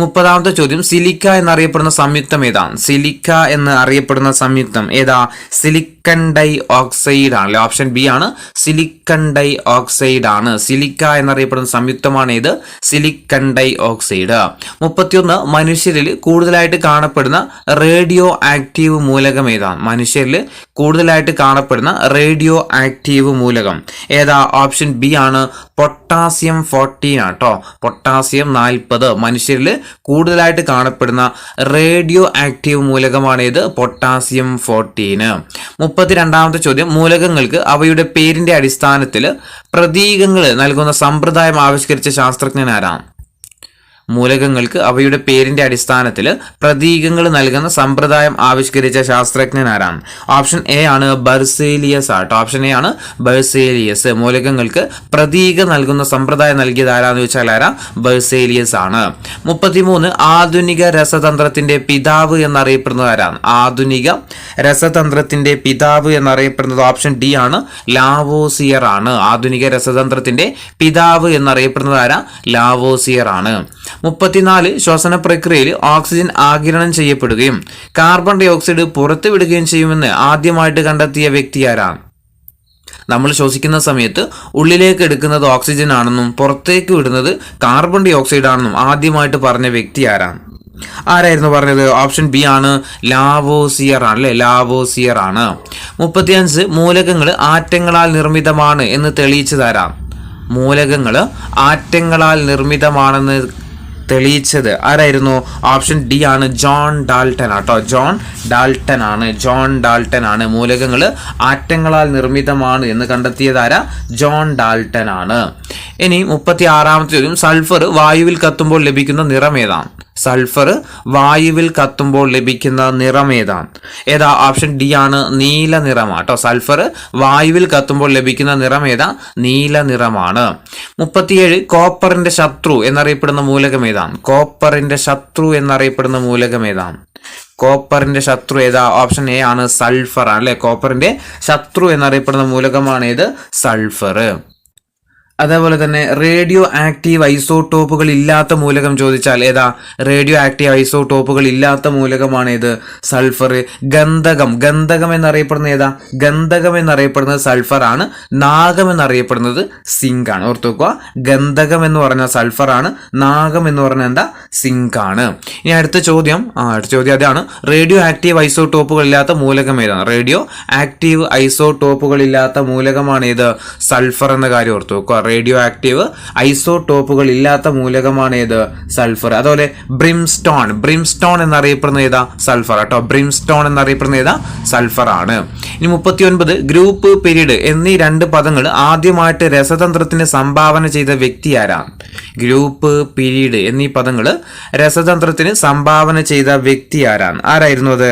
30ാമത്തെ ചോദ്യം, സിലിക്ക എന്നറിയപ്പെടുന്ന സംയുക്തം ഏതാണ്? സിലിക്ക എന്ന് അറിയപ്പെടുന്ന സംയുക്തം ഏതാ? സിലിക്കൺ ഡൈ ഓക്സൈഡ് ആണല്ലേ? ഓപ്ഷൻ ബി ആണ്, സിലിക്കൺ ഡൈ ഓക്സൈഡ് ആണ്. സിലിക്ക എന്നറിയപ്പെടുന്ന സംയുക്തമാണ് ഇത്, സിലിക്കൺ ഡൈ ഓക്സൈഡ്. 31, മനുഷ്യരിൽ കൂടുതലായിട്ട് കാണപ്പെടുന്ന റേഡിയോ ആക്റ്റീവ് മൂലകം ഏതാണ്? മനുഷ്യരിൽ കൂടുതലായിട്ട് കാണപ്പെടുന്ന റേഡിയോ ആക്റ്റീവ് മൂലകം ഏതാ? ഓപ്ഷൻ ബി ആണ്, പൊട്ടാസ്യം 14 ആട്ടോ. പൊട്ടാസ്യം 40 മനുഷ്യരിൽ കൂടുതലായിട്ട് കാണപ്പെടുന്ന റേഡിയോ ആക്റ്റീവ് മൂലകമാണ് ഇത്, പൊട്ടാസ്യം 14. 32ാമത്തെ ചോദ്യം, മൂലകങ്ങൾക്ക് അവയുടെ പേരിന്റെ അടിസ്ഥാനത്തിൽ പ്രതീകങ്ങൾ നൽകുന്ന സമ്പ്രദായം ആവിഷ്കരിച്ച ശാസ്ത്രജ്ഞൻ ആരാണ്? മൂലകങ്ങൾക്ക് അവയുടെ പേരിന്റെ അടിസ്ഥാനത്തിൽ പ്രതീകങ്ങൾ നൽകുന്ന സമ്പ്രദായം ആവിഷ്കരിച്ച ശാസ്ത്രജ്ഞൻ ആരാണ്? ഓപ്ഷൻ എ ആണ്, ബെർസേലിയസ് ആട്ടോ. ഓപ്ഷൻ എ ആണ്, ബെർസേലിയസ്. മൂലകങ്ങൾക്ക് പ്രതീകം നൽകുന്ന സമ്പ്രദായം നൽകിയത് ആരാന്ന് ചോദിച്ചാൽ ആരാ? ബെർസേലിയസ് ആണ്. 33, ആധുനിക രസതന്ത്രത്തിന്റെ പിതാവ് എന്നറിയപ്പെടുന്നത് ആരാണ്? ആധുനിക രസതന്ത്രത്തിന്റെ പിതാവ് എന്നറിയപ്പെടുന്നത് ഓപ്ഷൻ ഡി ആണ്, ലാവോസിയർ ആണ്. ആധുനിക രസതന്ത്രത്തിന്റെ പിതാവ് എന്നറിയപ്പെടുന്നത് ആരാ? ലാവോസിയർ ആണ്. 34, ശ്വസന പ്രക്രിയയിൽ ഓക്സിജൻ ആഗിരണം ചെയ്യപ്പെടുകയും കാർബൺ ഡൈ ഓക്സൈഡ് പുറത്തുവിടുകയും ചെയ്യുമെന്ന് ആദ്യമായിട്ട് കണ്ടെത്തിയ വ്യക്തി ആരാണ്? നമ്മൾ ശ്വസിക്കുന്ന സമയത്ത് ഉള്ളിലേക്ക് എടുക്കുന്നത് ഓക്സിജൻ ആണെന്നും പുറത്തേക്ക് വിടുന്നത് കാർബൺ ഡൈ ഓക്സൈഡ് ആണെന്നും ആദ്യമായിട്ട് പറഞ്ഞ വ്യക്തി ആരാണ്? ആരായിരുന്നു പറഞ്ഞത്? ഓപ്ഷൻ ബി ആണ്, ലാവോസിയർ ആണ് അല്ലെ? ലാവോസിയർ ആണ്. 35, മൂലകങ്ങൾ ആറ്റങ്ങളാൽ നിർമ്മിതമാണ് എന്ന് തെളിയിച്ചതാരാണ്? മൂലകങ്ങൾ ആറ്റങ്ങളാൽ നിർമ്മിതമാണെന്ന് തെളിയിച്ചത് ആരായിരുന്നു? ഓപ്ഷൻ ഡി ആണ്, ജോൺ ഡാൾട്ടൺ ആട്ടോ. ജോൺ ഡാൾട്ടൺ ആണ്. ജോൺ ഡാൾട്ടൺ ആണ്. മൂലകങ്ങൾ ആറ്റങ്ങളാൽ നിർമ്മിതമാണ് എന്ന് കണ്ടെത്തിയത് ആരാ? ജോൺ ഡാൾട്ടൺ ആണ്. ഇനി 36ാമത്തെ ചോദ്യം, സൾഫർ വായുവിൽ കത്തുമ്പോൾ ലഭിക്കുന്ന നിറം ഏതാണ്? സൾഫർ വായുവിൽ കത്തുമ്പോൾ ലഭിക്കുന്ന നിറം ഏതാണ്? ഏതാ? ഓപ്ഷൻ ഡി ആണ്, നീല നിറമാട്ടോ. സൾഫർ വായുവിൽ കത്തുമ്പോൾ ലഭിക്കുന്ന നിറം ഏതാ? നീല നിറമാണ്. 37, കോപ്പറിന്റെ ശത്രു എന്നറിയപ്പെടുന്ന മൂലകം ഏതാണ്? കോപ്പറിന്റെ ശത്രു എന്നറിയപ്പെടുന്ന മൂലകം ഏതാണ്? കോപ്പറിന്റെ ശത്രു ഏതാ? ഓപ്ഷൻ എ ആണ്, സൾഫർ ആണ് അല്ലെ? കോപ്പറിന്റെ ശത്രു എന്നറിയപ്പെടുന്ന മൂലകമാണ് ഏത്? സൾഫർ. അതേപോലെ തന്നെ റേഡിയോ ആക്റ്റീവ് ഐസോടോപ്പുകൾ ഇല്ലാത്ത മൂലകം ചോദിച്ചാൽ ഏതാ? റേഡിയോ ആക്റ്റീവ് ഐസോടോപ്പുകൾ ഇല്ലാത്ത മൂലകമാണ് ഏത്? സൾഫർ. ഗന്ധകം. ഗന്ധകം എന്നറിയപ്പെടുന്ന ഏതാ? ഗന്ധകം എന്നറിയപ്പെടുന്നത് സൾഫർ ആണ്. നാഗം എന്നറിയപ്പെടുന്നത് സിങ്ക് ആണ്. ഓർത്തു വെക്കുക, ഗന്ധകം എന്ന് പറഞ്ഞാൽ സൾഫർ ആണ്, നാഗം എന്ന് പറഞ്ഞാൽ എന്താ? സിങ്ക് ആണ്. ഇനി അടുത്ത ചോദ്യം അതാണ്, റേഡിയോ ആക്റ്റീവ് ഐസോടോപ്പുകൾ ഇല്ലാത്ത മൂലകം ഏതാണ്? റേഡിയോ ആക്റ്റീവ് ഐസോടോപ്പുകൾ ഇല്ലാത്ത മൂലകമാണ് ഏത്? സൾഫർ എന്ന കാര്യം ഓർത്തു വെക്കുക. റേഡിയോ ആക്റ്റീവ് ഐസോടോപ്പുകൾ ഇല്ലാത്ത മൂലകമാണ് ഏത്? സൾഫർ. അതുപോലെ ബ്രിംസ്റ്റോൺ. ബ്രിംസ്റ്റോൺ എന്നറിയപ്പെടുന്ന ഏതാ? സൾഫർ കേട്ടോ. ബ്രിംസ്റ്റോൺ എന്നറിയപ്പെടുന്ന ഏതാ? സൾഫർ ആണ്. ഇനി 39, ഗ്രൂപ്പ്, പീരീഡ് എന്നീ രണ്ട് പദങ്ങൾ ആദ്യമായിട്ട് രസതന്ത്രത്തിന് സംഭാവന ചെയ്ത വ്യക്തി ആരാണ്? ഗ്രൂപ്പ്, പീരീഡ് എന്നീ പദങ്ങൾ രസതന്ത്രത്തിന് സംഭാവന ചെയ്ത വ്യക്തി ആരാണ്? ആരായിരുന്നു അത്?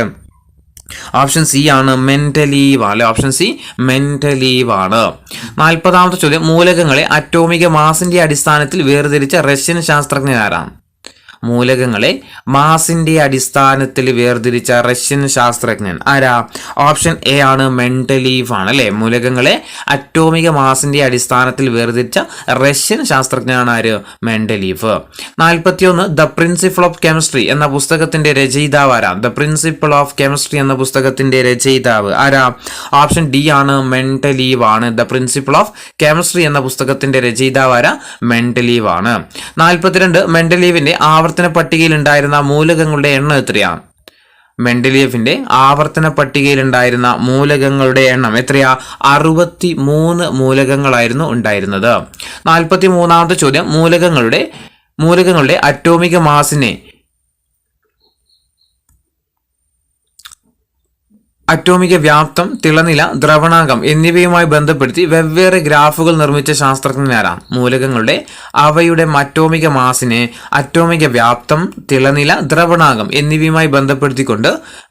ഓപ്ഷൻ സി ആണ് മെന്റലീവ് ആണ് അല്ലെ. ഓപ്ഷൻ സി മെന്റലീവ് ആണ്. 40ാമത്തെ ചോദ്യം, മൂലകങ്ങളെ അറ്റോമിക മാസിന്റെ അടിസ്ഥാനത്തിൽ വേർതിരിച്ച റഷ്യൻ ശാസ്ത്രജ്ഞൻ ആരാണ്? മൂലകങ്ങളെ മാസിന്റെ അടിസ്ഥാനത്തിൽ വേർതിരിച്ച റഷ്യൻ ശാസ്ത്രജ്ഞൻ ആരാ? ഓപ്ഷൻ എ ആണ് മെന്റലീവ് ആണ് അല്ലെ. മൂലകങ്ങളെ അറ്റോമിക മാസിന്റെ അടിസ്ഥാനത്തിൽ വേർതിരിച്ച റഷ്യൻ ശാസ്ത്രജ്ഞനാണ് ആര്? Mendeleev. 41 the principle of chemistry എന്ന പുസ്തകത്തിന്റെ രചയിതാവ് ആരാ? ദ പ്രിൻസിപ്പിൾ ഓഫ് കെമിസ്ട്രി എന്ന പുസ്തകത്തിന്റെ രചയിതാവ് ആരാ? ഓപ്ഷൻ ഡി ആണ് മെന്റലീവ് ആണ്. ദ പ്രിൻസിപ്പിൾ ഓഫ് കെമിസ്ട്രി എന്ന പുസ്തകത്തിന്റെ രചയിതാവ് ആരാ? മെന്റലീവ് ആണ്. 42 മെന്റലീവിന്റെ ആവർത്തന പട്ടികയിൽ ഉണ്ടായിരുന്ന മൂലകങ്ങളുടെ എണ്ണം എത്രയാണ്? മെന്റലീവിന്റെ ആവർത്തന പട്ടികയിൽ ഉണ്ടായിരുന്ന മൂലകങ്ങളുടെ എണ്ണം എത്രയാ? 63 മൂലകങ്ങളായിരുന്നു ഉണ്ടായിരുന്നത്. 43ാമത്തെ ചോദ്യം, മൂലകങ്ങളുടെ അറ്റോമിക മാസിനെ അറ്റോമിക വ്യാപ്തം, തിളനില, ദ്രവണാങ്കം എന്നിവയുമായി ബന്ധപ്പെടുത്തി വെവ്വേറെ ഗ്രാഫുകൾ നിർമ്മിച്ച ശാസ്ത്രജ്ഞനാരാണ്? മൂലകങ്ങളുടെ അവയുടെ അറ്റോമിക മാസിനെ അറ്റോമിക വ്യാപ്തം, തിളനില, ദ്രവണാങ്കം എന്നിവയുമായി ബന്ധപ്പെടുത്തിക്കൊണ്ട്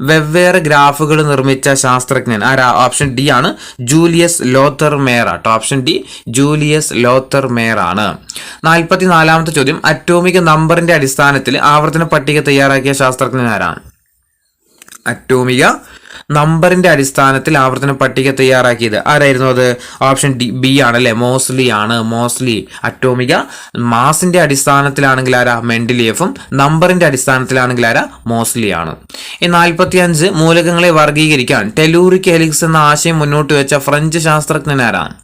വെവ്വേറെ ഗ്രാഫുകൾ നിർമ്മിച്ച ശാസ്ത്രജ്ഞൻ ആരാ? ഓപ്ഷൻ ഡി ആണ് ജൂലിയസ് ലോത്തർ മേയർ ആട്ടോ. ഓപ്ഷൻ ഡി ജൂലിയസ് ലോത്തർ മേയർ ആണ്. 44ാമത്തെ ചോദ്യം, അറ്റോമിക നമ്പറിന്റെ അടിസ്ഥാനത്തിൽ ആവർത്തന പട്ടിക തയ്യാറാക്കിയ ശാസ്ത്രജ്ഞൻ ആരാണ്? അറ്റോമിക നമ്പറിന്റെ അടിസ്ഥാനത്തിൽ ആവർത്തന പട്ടിക തയ്യാറാക്കിയത് ആരായിരുന്നു? അത് ഓപ്ഷൻ ഡി ബി ആണ് അല്ലെ. മോസ്ലി ആണ്. മോസ്ലി. അറ്റോമിക മാസിന്റെ അടിസ്ഥാനത്തിലാണെങ്കിൽ ആരാ? മെന്റലീവും. നമ്പറിന്റെ അടിസ്ഥാനത്തിലാണെങ്കിൽ ആരാ? മോസ്ലി ആണ്. 45 മൂലകങ്ങളെ വർഗീകരിക്കാൻ ടെലൂറിക് ഹെലിക്സ് എന്ന ആശയം മുന്നോട്ട് വെച്ച ഫ്രഞ്ച് ശാസ്ത്രജ്ഞൻ ആരാണ്?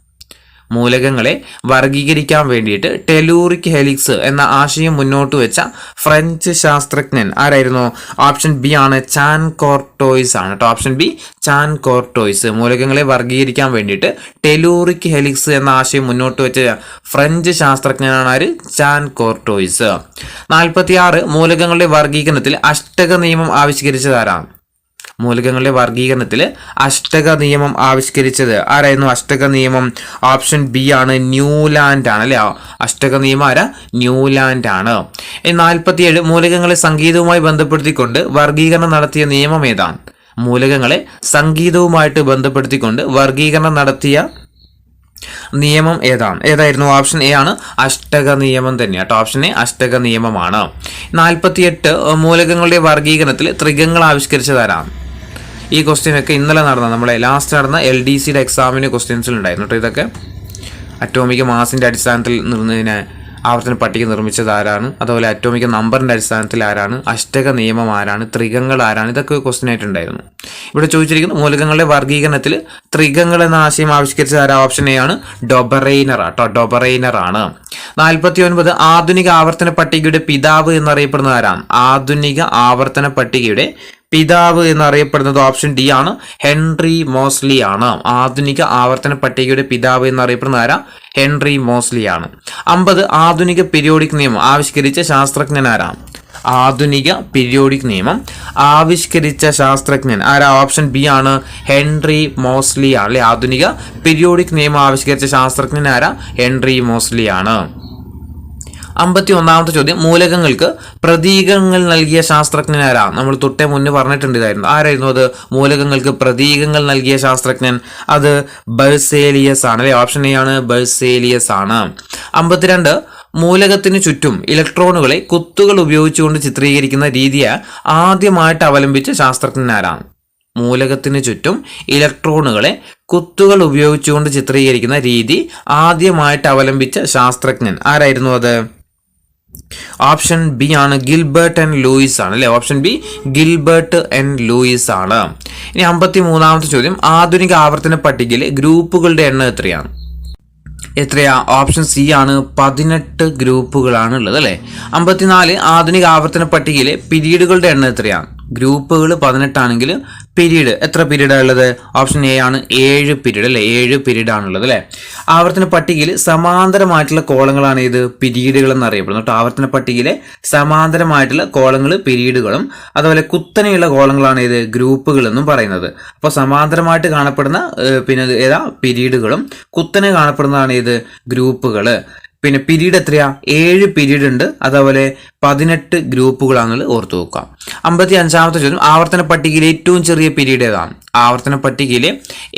മൂലകങ്ങളെ വർഗീകരിക്കാൻ വേണ്ടിയിട്ട് ടെലൂറിക് ഹെലിക്സ് എന്ന ആശയം മുന്നോട്ട് വെച്ച ഫ്രഞ്ച് ശാസ്ത്രജ്ഞൻ ആരായിരുന്നു? ഓപ്ഷൻ ബി ആണ് ചാൻ കോർട്ടോയ്സ് ആണ് കേട്ടോ. ഓപ്ഷൻ ബി ചാൻ കോർട്ടോയ്സ്. മൂലകങ്ങളെ വർഗീകരിക്കാൻ വേണ്ടിയിട്ട് ടെലൂറിക് ഹെലിക്സ് എന്ന ആശയം മുന്നോട്ട് വെച്ച ഫ്രഞ്ച് ശാസ്ത്രജ്ഞനാണ് ആര്? ചാൻ കോർട്ടോയ്സ്. 46 മൂലകങ്ങളുടെ വർഗീകരണത്തിൽ അഷ്ടക നിയമം ആവിഷ്കരിച്ചത് ആരാണ്? മൂലകങ്ങളുടെ വർഗീകരണത്തിൽ അഷ്ടക നിയമം ആവിഷ്കരിച്ചത് ആരായിരുന്നു? അഷ്ടക നിയമം ഓപ്ഷൻ ബി ആണ് ന്യൂലാൻഡ് ആണ് അല്ലെ. അഷ്ടക നിയമം ആരാ? ന്യൂലാൻഡ് ആണ്. 47 മൂലകങ്ങളെ സംഗീതവുമായി ബന്ധപ്പെടുത്തിക്കൊണ്ട് വർഗീകരണം നടത്തിയ നിയമം ഏതാണ്? മൂലകങ്ങളെ സംഗീതവുമായിട്ട് ബന്ധപ്പെടുത്തിക്കൊണ്ട് വർഗീകരണം നടത്തിയ നിയമം ഏതായിരുന്നു? ഓപ്ഷൻ എ ആണ് അഷ്ടക നിയമം തന്നെയാട്ടോ. ഓപ്ഷൻ എ അഷ്ടക നിയമമാണ്. 48 മൂലകങ്ങളുടെ വർഗീകരണത്തിൽ ത്രികങ്ങൾ ആവിഷ്കരിച്ചതാരാണ്? ഈ ക്വസ്റ്റ്യൻ ഒക്കെ ഇന്നലെ നടന്ന നമ്മളെ ലാസ്റ്റ് നടന്ന LDCയുടെ എക്സാമിന് ക്വസ്റ്റ്യൻസിൽ ഉണ്ടായിരുന്നു കേട്ടോ. ഇതൊക്കെ അറ്റോമിക മാസിന്റെ അടിസ്ഥാനത്തിൽ ആവർത്തന പട്ടിക നിർമ്മിച്ചത് ആരാണ്? അതുപോലെ അറ്റോമിക നമ്പറിന്റെ അടിസ്ഥാനത്തിൽ ആരാണ്? അഷ്ടക നിയമം ആരാണ്? ത്രികങ്ങൾ ആരാണ്? ഇതൊക്കെ ക്വസ്റ്റ്യൻ ആയിട്ടുണ്ടായിരുന്നു. ഇവിടെ ചോദിച്ചിരിക്കുന്ന മൂലകങ്ങളുടെ വർഗീകരണത്തിൽ ത്രികങ്ങൾ എന്ന ആശയം ആവിഷ്കരിച്ചത് ആരാ? ഓപ്ഷൻ എ ആണ് ഡൊബറൈനർ ആട്ടോ. ഡൊബറൈനർ ആണ്. 49 ആധുനിക ആവർത്തന പട്ടികയുടെ പിതാവ് എന്നറിയപ്പെടുന്നത് ആരാണ്? ആധുനിക ആവർത്തന പട്ടികയുടെ പിതാവ് എന്നറിയപ്പെടുന്നത് ഓപ്ഷൻ ഡി ആണ് ഹെൻറി മോസ്ലി ആണ്. ആധുനിക ആവർത്തന പട്ടികയുടെ പിതാവ് എന്നറിയപ്പെടുന്ന ആരാ? ഹെൻറി മോസ്ലി ആണ്. 50 ആധുനിക പീരിയോഡിക് നിയമം ആവിഷ്കരിച്ച ശാസ്ത്രജ്ഞൻ ആരാണ്? ആധുനിക പീരിയോഡിക് നിയമം ആവിഷ്കരിച്ച ശാസ്ത്രജ്ഞൻ ആരാ? ഓപ്ഷൻ ബി ആണ് ഹെൻറി മോസ്ലി ആണ് അല്ലെ. ആധുനിക പീരിയോഡിക് നിയമം ആവിഷ്കരിച്ച ശാസ്ത്രജ്ഞൻ ആരാ? ഹെൻറി മോസ്ലി ആണ്. 51ാമത്തെ ചോദ്യം, മൂലകങ്ങൾക്ക് പ്രതീകങ്ങൾ നൽകിയ ശാസ്ത്രജ്ഞൻ ആരാ? നമ്മൾ തൊട്ടേ മുന്നേ പറഞ്ഞിട്ടുണ്ട് ഇതായിരുന്നു. ആരായിരുന്നു അത്? മൂലകങ്ങൾക്ക് പ്രതീകങ്ങൾ നൽകിയ ശാസ്ത്രജ്ഞൻ അത് ബെർസേലിയസ് ആണ് അല്ലെ. ഓപ്ഷൻ എ ആണ് ബെർസേലിയസ് ആണ്. 52 മൂലകത്തിന് ചുറ്റും ഇലക്ട്രോണുകളെ കുത്തുകൾ ഉപയോഗിച്ചുകൊണ്ട് ചിത്രീകരിക്കുന്ന രീതിയെ ആദ്യമായിട്ട് അവലംബിച്ച ശാസ്ത്രജ്ഞൻ ആരാണ്? മൂലകത്തിന് ചുറ്റും ഇലക്ട്രോണുകളെ കുത്തുകൾ ഉപയോഗിച്ചുകൊണ്ട് ചിത്രീകരിക്കുന്ന രീതി ആദ്യമായിട്ട് അവലംബിച്ച ശാസ്ത്രജ്ഞൻ ആരായിരുന്നു അത്? ഓപ്ഷൻ ബി ആണ് ഗിൽബർട്ട് ആൻഡ് ലൂയിസ് ആണ് അല്ലെ. Option B Gilbert and Lewis ആണ്. ഇനി 53ാമത്തെ ചോദ്യം, ആധുനിക ആവർത്തന പട്ടികയിലെ ഗ്രൂപ്പുകളുടെ എണ്ണം എത്രയാ? ഓപ്ഷൻ സി ആണ് 18 ഗ്രൂപ്പുകളാണ് ഉള്ളത് അല്ലെ. 54 ആധുനിക ആവർത്തന പട്ടികയിലെ പീരീഡുകളുടെ എണ്ണം എത്രയാണ്? ഗ്രൂപ്പുകൾ 18 ആണെങ്കിൽ പീരീഡ് എത്ര പീരീഡാണ് ഉള്ളത്? ഓപ്ഷൻ എ ആണ് 7 പീരീഡ് അല്ലെ. 7 പീരീഡ് ആണുള്ളത് അല്ലെ. ആവർത്തന പട്ടികയിൽ സമാന്തരമായിട്ടുള്ള കോളങ്ങളാണ് ഇത് പീരീഡുകൾ എന്നറിയപ്പെടുന്നത് കേട്ടോ. ആവർത്തന പട്ടികയിലെ സമാന്തരമായിട്ടുള്ള കോളങ്ങൾ പീരീഡുകളും അതുപോലെ കുത്തനെയുള്ള കോളങ്ങളാണ് ഇത് ഗ്രൂപ്പുകൾ എന്നും പറയുന്നത്. അപ്പോൾ സമാന്തരമായിട്ട് കാണപ്പെടുന്ന പിന്നെ ഏതാ? പീരീഡുകളും കുത്തനെ കാണപ്പെടുന്നതാണ് ഇത് ഗ്രൂപ്പുകൾ. പിന്നെ പീരീഡ് എത്രയാ? 7 പീരീഡ് ഉണ്ട്. അതേപോലെ 18 ഗ്രൂപ്പുകളാണെന്നുള്ളത് ഓർത്തു വെക്കാം. 55-ാമത്തെ ചോദ്യം, ആവർത്തന പട്ടികയിലെ ഏറ്റവും ചെറിയ പീരീഡ് ഏതാണ്? ആവർത്തന പട്ടികയിലെ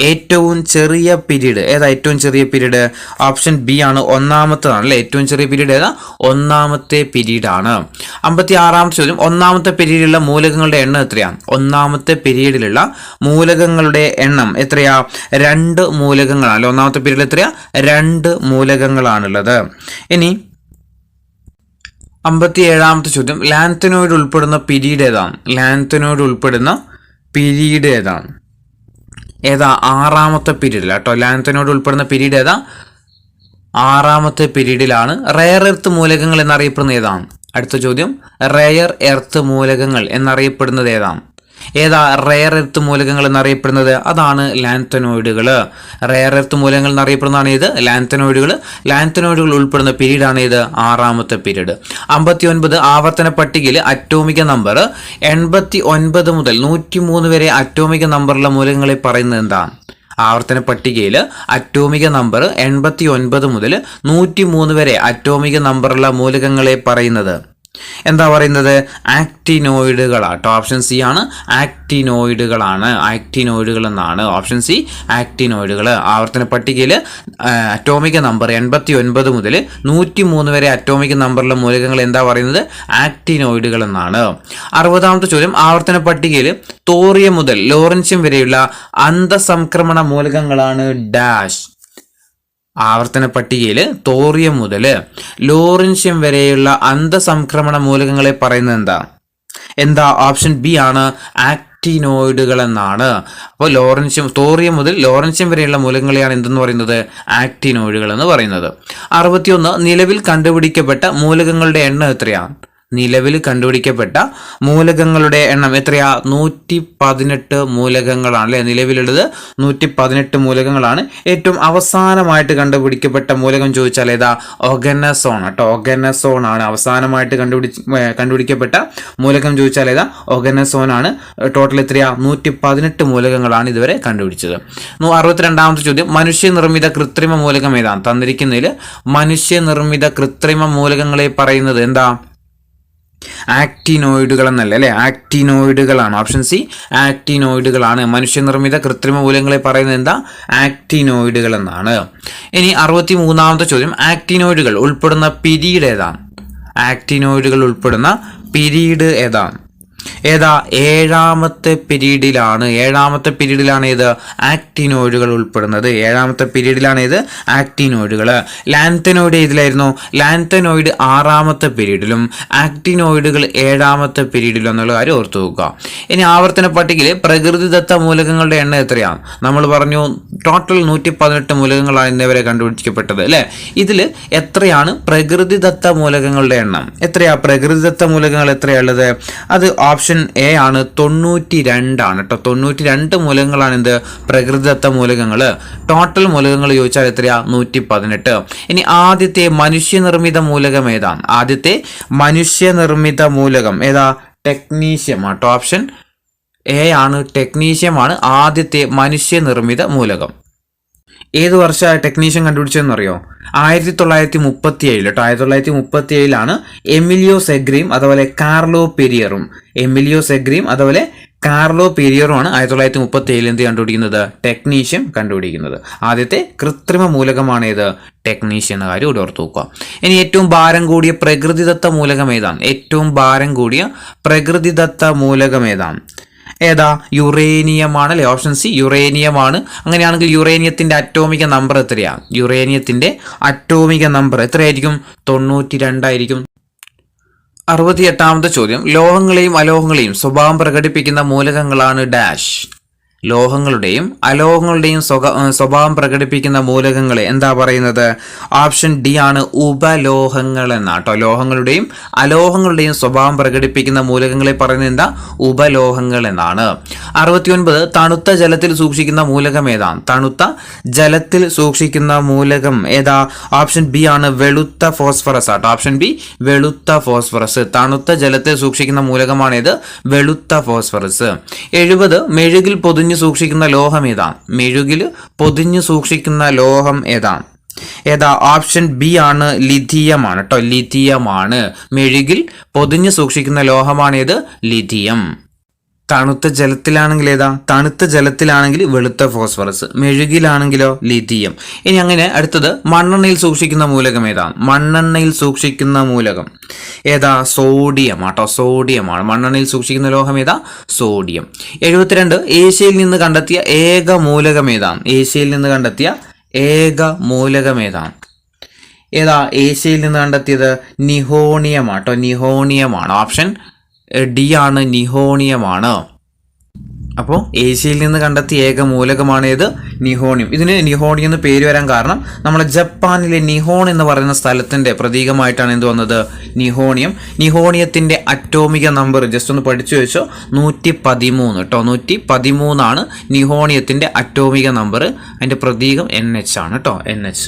ഏറ്റവും ചെറിയ പീരീഡ് ഏതാ? ഏറ്റവും ചെറിയ പീരീഡ് ഓപ്ഷൻ ബി ആണ്, ഒന്നാമത്തേതാണ് അല്ലെ. ഏറ്റവും ചെറിയ പീരീഡ് ഏതാ? ഒന്നാമത്തെ പീരീഡ് ആണ്. 56-ാമത്തെ ചോദ്യം, ഒന്നാമത്തെ പീരീഡിലുള്ള മൂലകങ്ങളുടെ എണ്ണം എത്രയാണ്? ഒന്നാമത്തെ പീരീഡിലുള്ള മൂലകങ്ങളുടെ എണ്ണം എത്രയാ? 2 മൂലകങ്ങളാണ് അല്ലെ. ഒന്നാമത്തെ പീരീഡിൽ എത്രയാ? 2 മൂലകങ്ങളാണുള്ളത്. ഇനി 57-ാമത്തെ ചോദ്യം, ലാൻത്തനോയിഡ് ഉൾപ്പെടുന്ന പീരീഡ് ഏതാണ്? ലാൻത്തനോയിഡ് ഉൾപ്പെടുന്ന പീരീഡ് ഏതാണ്? ഏതാ? 6-ാമത്തെ പീരീഡിൽ കേട്ടോ. ലാൻത്തനോയിഡ് ഉൾപ്പെടുന്ന പീരീഡ് ഏതാ? 6-ാമത്തെ പീരീഡിലാണ്. റെയർ എർത്ത് മൂലകങ്ങൾ എന്നറിയപ്പെടുന്ന ഏതാണ്? അടുത്ത ചോദ്യം, റെയർ എർത്ത് മൂലകങ്ങൾ എന്നറിയപ്പെടുന്നത് ഏതാണ്? ഏതാ റെയർ എർത്ത് മൂലകങ്ങൾ എന്നറിയപ്പെടുന്നത്? അതാണ് ലാൻത്തനോയിഡുകൾ. റെയർ എർത്ത് മൂലകങ്ങൾ എന്നറിയപ്പെടുന്നതാണ് ഇത് ലാൻത്തനോയിഡുകൾ. ലാൻത്തനോയിഡുകൾ ഉൾപ്പെടുന്ന പീരീഡ് ആണ് ഇത് 6-ാമത്തെ പീരീഡ്. 59, ആവർത്തന പട്ടികയിൽ അറ്റോമിക നമ്പർ 89 മുതൽ 103 വരെ അറ്റോമിക നമ്പറുള്ള മൂലകങ്ങളെ പറയുന്നത് എന്താണ്? ആവർത്തന പട്ടികയിൽ അറ്റോമിക നമ്പർ 89 മുതൽ 103 വരെ അറ്റോമിക നമ്പറുള്ള മൂലകങ്ങളെ പറയുന്നത് എന്താ പറയുന്നത്? ആക്ടിനോയിഡുകളാട്ടോ. ഓപ്ഷൻ സി ആണ്, ആക്ടിനോയിഡുകളാണ്. ആക്ടിനോയിഡുകൾ എന്നാണ് ഓപ്ഷൻ സി, ആക്ടിനോയിഡുകൾ. ആവർത്തന പട്ടികയിൽ അറ്റോമിക നമ്പർ 89 മുതൽ 103 വരെ അറ്റോമിക നമ്പറിലെ മൂലകങ്ങൾ എന്താ പറയുന്നത്? ആക്ടിനോയിഡുകൾ എന്നാണ്. 60-ാമത്തെ ചോദ്യം, ആവർത്തന പട്ടികയിൽ തോറിയം മുതൽ ലോറൻഷ്യം വരെയുള്ള അന്തസംക്രമണ മൂലകങ്ങളാണ് ഡാഷ്. ആവർത്തന പട്ടികയിൽ തോറിയം മുതൽ ലോറൻഷ്യം വരെയുള്ള അന്തസംക്രമണ മൂലകങ്ങളെ പറയുന്നത് എന്താ? ഓപ്ഷൻ ബി ആണ്, ആക്ടിനോയിഡുകൾ എന്നാണ്. അപ്പോൾ തോറിയം മുതൽ ലോറൻഷ്യം വരെയുള്ള മൂലകങ്ങളെയാണ് എന്തെന്ന് പറയുന്നത്? ആക്ടിനോയിഡുകൾ എന്ന് പറയുന്നത്. 61, നിലവിൽ കണ്ടുപിടിക്കപ്പെട്ട മൂലകങ്ങളുടെ എണ്ണം എത്രയാണ്? നിലവിൽ കണ്ടുപിടിക്കപ്പെട്ട മൂലകങ്ങളുടെ എണ്ണം എത്രയാ? 118 മൂലകങ്ങളാണ് അല്ലെ. നിലവിലുള്ളത് 118 മൂലകങ്ങളാണ്. ഏറ്റവും അവസാനമായിട്ട് കണ്ടുപിടിക്കപ്പെട്ട മൂലകം ചോദിച്ചാൽ ഏതാ? ഓഗനസോൺ കേട്ടോ. ഓഗനസോൺ ആണ് അവസാനമായിട്ട് കണ്ടുപിടിക്കപ്പെട്ട മൂലകം ചോദിച്ചാൽ ഏതാ? ഓഗനസോൺ ആണ്. ടോട്ടൽ എത്രയാ? 118 മൂലകങ്ങളാണ് ഇതുവരെ കണ്ടുപിടിച്ചത്. 62-ാമത്തെ ചോദ്യം, മനുഷ്യനിർമ്മിത കൃത്രിമ മൂലകം ഏതാണ്? തന്നിരിക്കുന്നതിൽ മനുഷ്യനിർമ്മിത കൃത്രിമ മൂലകങ്ങളെ പറയുന്നത് എന്താ? ആക്ടിനോയിഡുകൾ എന്നല്ല അല്ലെ. ആക്ടിനോയിഡുകളാണ്. Option C, ആക്ടിനോയിഡുകളാണ്. മനുഷ്യനിർമ്മിത കൃത്രിമ മൂലകങ്ങളെ പറയുന്നത് എന്താ? ആക്ടിനോയിഡുകൾ എന്നാണ്. ഇനി 63-ാമത്തെ ചോദ്യം, ആക്ടിനോയിഡുകൾ ഉൾപ്പെടുന്ന പീരീഡ് ഏതാണ്? ആക്ടിനോയിഡുകൾ ഉൾപ്പെടുന്ന പീരീഡ് ഏതാണ്? ഏതാ? 7-ാമത്തെ പീരീഡിലാണ്. 7-ാമത്തെ പീരീഡിലാണ് ഇത് ആക്ടിനോയിഡുകൾ ഉൾപ്പെടുന്നത്. 7-ാമത്തെ പീരീഡിലാണ് ഇത് ആക്ടിനോയിഡുകൾ. ലാൻത്തനോയിഡ് ഏതിലായിരുന്നു? ലാൻത്തനോയിഡ് 6-ാമത്തെ പീരീഡിലും ആക്ടിനോയിഡുകൾ 7-ാമത്തെ പീരീഡിലും എന്നുള്ള കാര്യം ഓർത്തു വെക്കുക. ഇനി ആവർത്തന പട്ടികയിൽ പ്രകൃതിദത്ത മൂലകങ്ങളുടെ എണ്ണം എത്രയാണ്? നമ്മൾ പറഞ്ഞു ടോട്ടൽ 118 മൂലകങ്ങളാണ് ഇന്നവരെ കണ്ടുപിടിക്കപ്പെട്ടത് അല്ലെ. ഇതിൽ എത്രയാണ് പ്രകൃതിദത്ത മൂലകങ്ങളുടെ എണ്ണം? എത്രയാ പ്രകൃതിദത്ത മൂലകങ്ങൾ എത്രയുള്ളത്? അത് ഓപ്ഷൻ എ ആണ്, 92 ആണ് കേട്ടോ. 92 മൂലകങ്ങളാണ് എന്ത്? പ്രകൃതിദത്ത മൂലകങ്ങൾ. ടോട്ടൽ മൂലകങ്ങൾ ചോദിച്ചാൽ എത്രയാ? 118. ഇനി ആദ്യത്തെ മനുഷ്യനിർമ്മിത മൂലകം ഏതാണ്? ആദ്യത്തെ മനുഷ്യനിർമ്മിത മൂലകം ഏതാ? ടെക്നീഷ്യം ആട്ടോ. ഓപ്ഷൻ എ ആണ്, ടെക്നീഷ്യം ആണ് ആദ്യത്തെ മനുഷ്യനിർമ്മിത മൂലകം. ഏത് വർഷമാണ് ടെക്നീഷ്യൻ കണ്ടുപിടിച്ചതെന്ന് അറിയോ? 1937 കേട്ടോ. 1937 എമിലിയോ സെഗ്രിയും അതുപോലെ കാർലോ പെരിയറും. എമിലിയോ സെഗ്രിയും അതുപോലെ കാർലോ പെരിയറുമാണ് 1937 എന്ത് കണ്ടുപിടിക്കുന്നത്? ടെക്നീഷ്യം കണ്ടുപിടിക്കുന്നത്. ആദ്യത്തെ കൃത്രിമ മൂലകമാണ് ഏത്? ടെക്നീഷ്യം എന്ന കാര്യം ഇവിടെ ഓർത്ത് നോക്കുക. ഇനി ഏറ്റവും ഭാരം കൂടിയ പ്രകൃതിദത്ത മൂലകം ഏതാണ്? ഏറ്റവും ഭാരം കൂടിയ പ്രകൃതിദത്ത മൂലകം ഏതാണ്? ഏതാ? യുറേനിയമാണ് അല്ലെ. ഓപ്ഷൻ സി, യുറേനിയമാണ്. അങ്ങനെയാണെങ്കിൽ യുറേനിയത്തിന്റെ അറ്റോമിക നമ്പർ എത്രയാണ്? യുറേനിയത്തിന്റെ അറ്റോമിക നമ്പർ എത്രയായിരിക്കും? 92 ആയിരിക്കും. 68-ാമത്തെ ചോദ്യം, ലോഹങ്ങളെയും അലോഹങ്ങളെയും സ്വഭാവം പ്രകടിപ്പിക്കുന്ന മൂലകങ്ങളാണ് ഡാഷ്. ലോഹങ്ങളുടെയും അലോഹങ്ങളുടെയും സ്വഭാവം പ്രകടിപ്പിക്കുന്ന മൂലകങ്ങളെ എന്താ പറയുന്നത്? ഓപ്ഷൻ ഡി ആണ്, ഉപലോഹങ്ങൾ എന്നാട്ടോ. ലോഹങ്ങളുടെയും അലോഹങ്ങളുടെയും സ്വഭാവം പ്രകടിപ്പിക്കുന്ന മൂലകങ്ങളെ പറയുന്നത് എന്താ? ഉപലോഹങ്ങൾ എന്നാണ്. 69, തണുത്ത ജലത്തിൽ സൂക്ഷിക്കുന്ന മൂലകം ഏതാണ്? തണുത്ത ജലത്തിൽ സൂക്ഷിക്കുന്ന മൂലകം ഏതാ? ഓപ്ഷൻ ബി ആണ്, വെളുത്ത ഫോസ്ഫറസ് ആട്ടോ. ഓപ്ഷൻ ബി, വെളുത്ത ഫോസ്ഫറസ്. തണുത്ത ജലത്തിൽ സൂക്ഷിക്കുന്ന മൂലകമാണേത്? വെളുത്ത ഫോസ്ഫറസ്. 70, മെഴുകിൽ പൊതിഞ്ഞു സൂക്ഷിക്കുന്ന ലോഹം ഏതാണ്? മെഴുകിൽ പൊതിഞ്ഞു സൂക്ഷിക്കുന്ന ലോഹം ഏതാണ്? ഏതാ? ഓപ്ഷൻ ബി ആണ്, ലിഥിയമാണ് കേട്ടോ. ലിഥിയമാണ്. മെഴുകിൽ പൊതിഞ്ഞു സൂക്ഷിക്കുന്ന ലോഹമാണ് ഏത്? ലിഥിയം. തണുത്ത ജലത്തിലാണെങ്കിൽ ഏതാ? തണുത്ത ജലത്തിലാണെങ്കിൽ വെളുത്ത ഫോസ്ഫറസ്, മെഴുകിലാണെങ്കിലോ ലിഥിയം. ഇനി അങ്ങനെ അടുത്തത് മണ്ണെണ്ണയിൽ സൂക്ഷിക്കുന്ന മൂലകം ഏതാ? മണ്ണെണ്ണയിൽ സൂക്ഷിക്കുന്ന മൂലകം ഏതാ? സോഡിയം ആട്ടോ. സോഡിയമാണ്. മണ്ണെണ്ണയിൽ സൂക്ഷിക്കുന്ന ലോഹം ഏതാ? സോഡിയം. 72 ഏഷ്യയിൽ നിന്ന് കണ്ടെത്തിയ ഏക മൂലകം ഏതാണ്? ഏഷ്യയിൽ നിന്ന് കണ്ടെത്തിയ ഏക മൂലകം ഏതാണ്? ഏതാ ഏഷ്യയിൽ നിന്ന് കണ്ടെത്തിയത്? നിഹോണിയമാട്ടോ. നിഹോണിയമാണ്. ഓപ്ഷൻ ഡി ആണ്, നിഹോണിയമാണ്. അപ്പോൾ ഏഷ്യയിൽ നിന്ന് കണ്ടെത്തിയ ഏക മൂലകമാണ് ഏത്? നിഹോണിയം. ഇതിന് നിഹോണിയം എന്ന് പേര് വരാൻ കാരണം നമ്മുടെ ജപ്പാനിലെ നിഹോൺ എന്ന് പറയുന്ന സ്ഥലത്തിന്റെ പ്രതീകമായിട്ടാണ് എന്ത് വന്നത്? നിഹോണിയം. നിഹോണിയത്തിന്റെ അറ്റോമിക നമ്പർ ജസ്റ്റ് ഒന്ന് പഠിച്ചു വെച്ചോ, 113 കേട്ടോ. 113 ആണ് നിഹോണിയത്തിന്റെ അറ്റോമിക നമ്പർ. അതിന്റെ പ്രതീകം NH ആണ് കേട്ടോ. NH.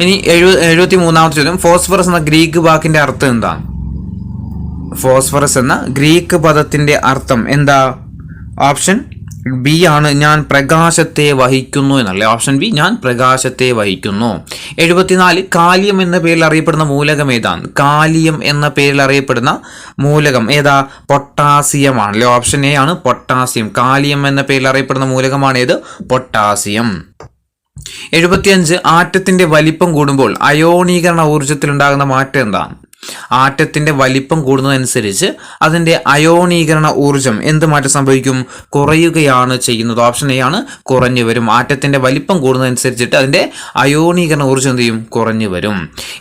ഇനി 73ാമത്തെ ചോദ്യം, ഫോസ്ഫറസ് എന്ന ഗ്രീക്ക് വാക്കിന്റെ അർത്ഥം എന്താ? ഫോസ്ഫറസ് എന്ന ഗ്രീക്ക് പദത്തിന്റെ അർത്ഥം എന്താ? ഓപ്ഷൻ ബി ആണ്, ഞാൻ പ്രകാശത്തെ വഹിക്കുന്നു എന്നല്ലേ. ഓപ്ഷൻ ബി, ഞാൻ പ്രകാശത്തെ വഹിക്കുന്നു. 74 കാലിയം എന്ന പേരിൽ അറിയപ്പെടുന്ന മൂലകം ഏതാണ്? കാലിയം എന്ന പേരിൽ അറിയപ്പെടുന്ന മൂലകം ഏതാ? പൊട്ടാസ്യം ആണല്ലേ. ഓപ്ഷൻ എ ആണ്, പൊട്ടാസ്യം. കാലിയം എന്ന പേരിൽ അറിയപ്പെടുന്ന മൂലകമാണ് ഏത്? പൊട്ടാസ്യം. 75 ആറ്റത്തിന്റെ വലിപ്പം കൂടുമ്പോൾ അയോണീകരണ ഊർജത്തിൽ ഉണ്ടാകുന്ന മാറ്റം എന്താണ്? ആറ്റത്തിന്റെ വലിപ്പം കൂടുന്നതനുസരിച്ച് അതിന്റെ അയോണീകരണ ഊർജം എന്ത് മാറ്റം സംഭവിക്കും? കുറയുകയാണ് ചെയ്യുന്നത്. ഓപ്ഷൻ എ ആണ്, കുറഞ്ഞു വരും. ആറ്റത്തിന്റെ വലിപ്പം കൂടുന്നതനുസരിച്ചിട്ട് അതിന്റെ അയോണീകരണ ഊർജം എന്ത് ചെയ്യും? കുറഞ്ഞു വരും.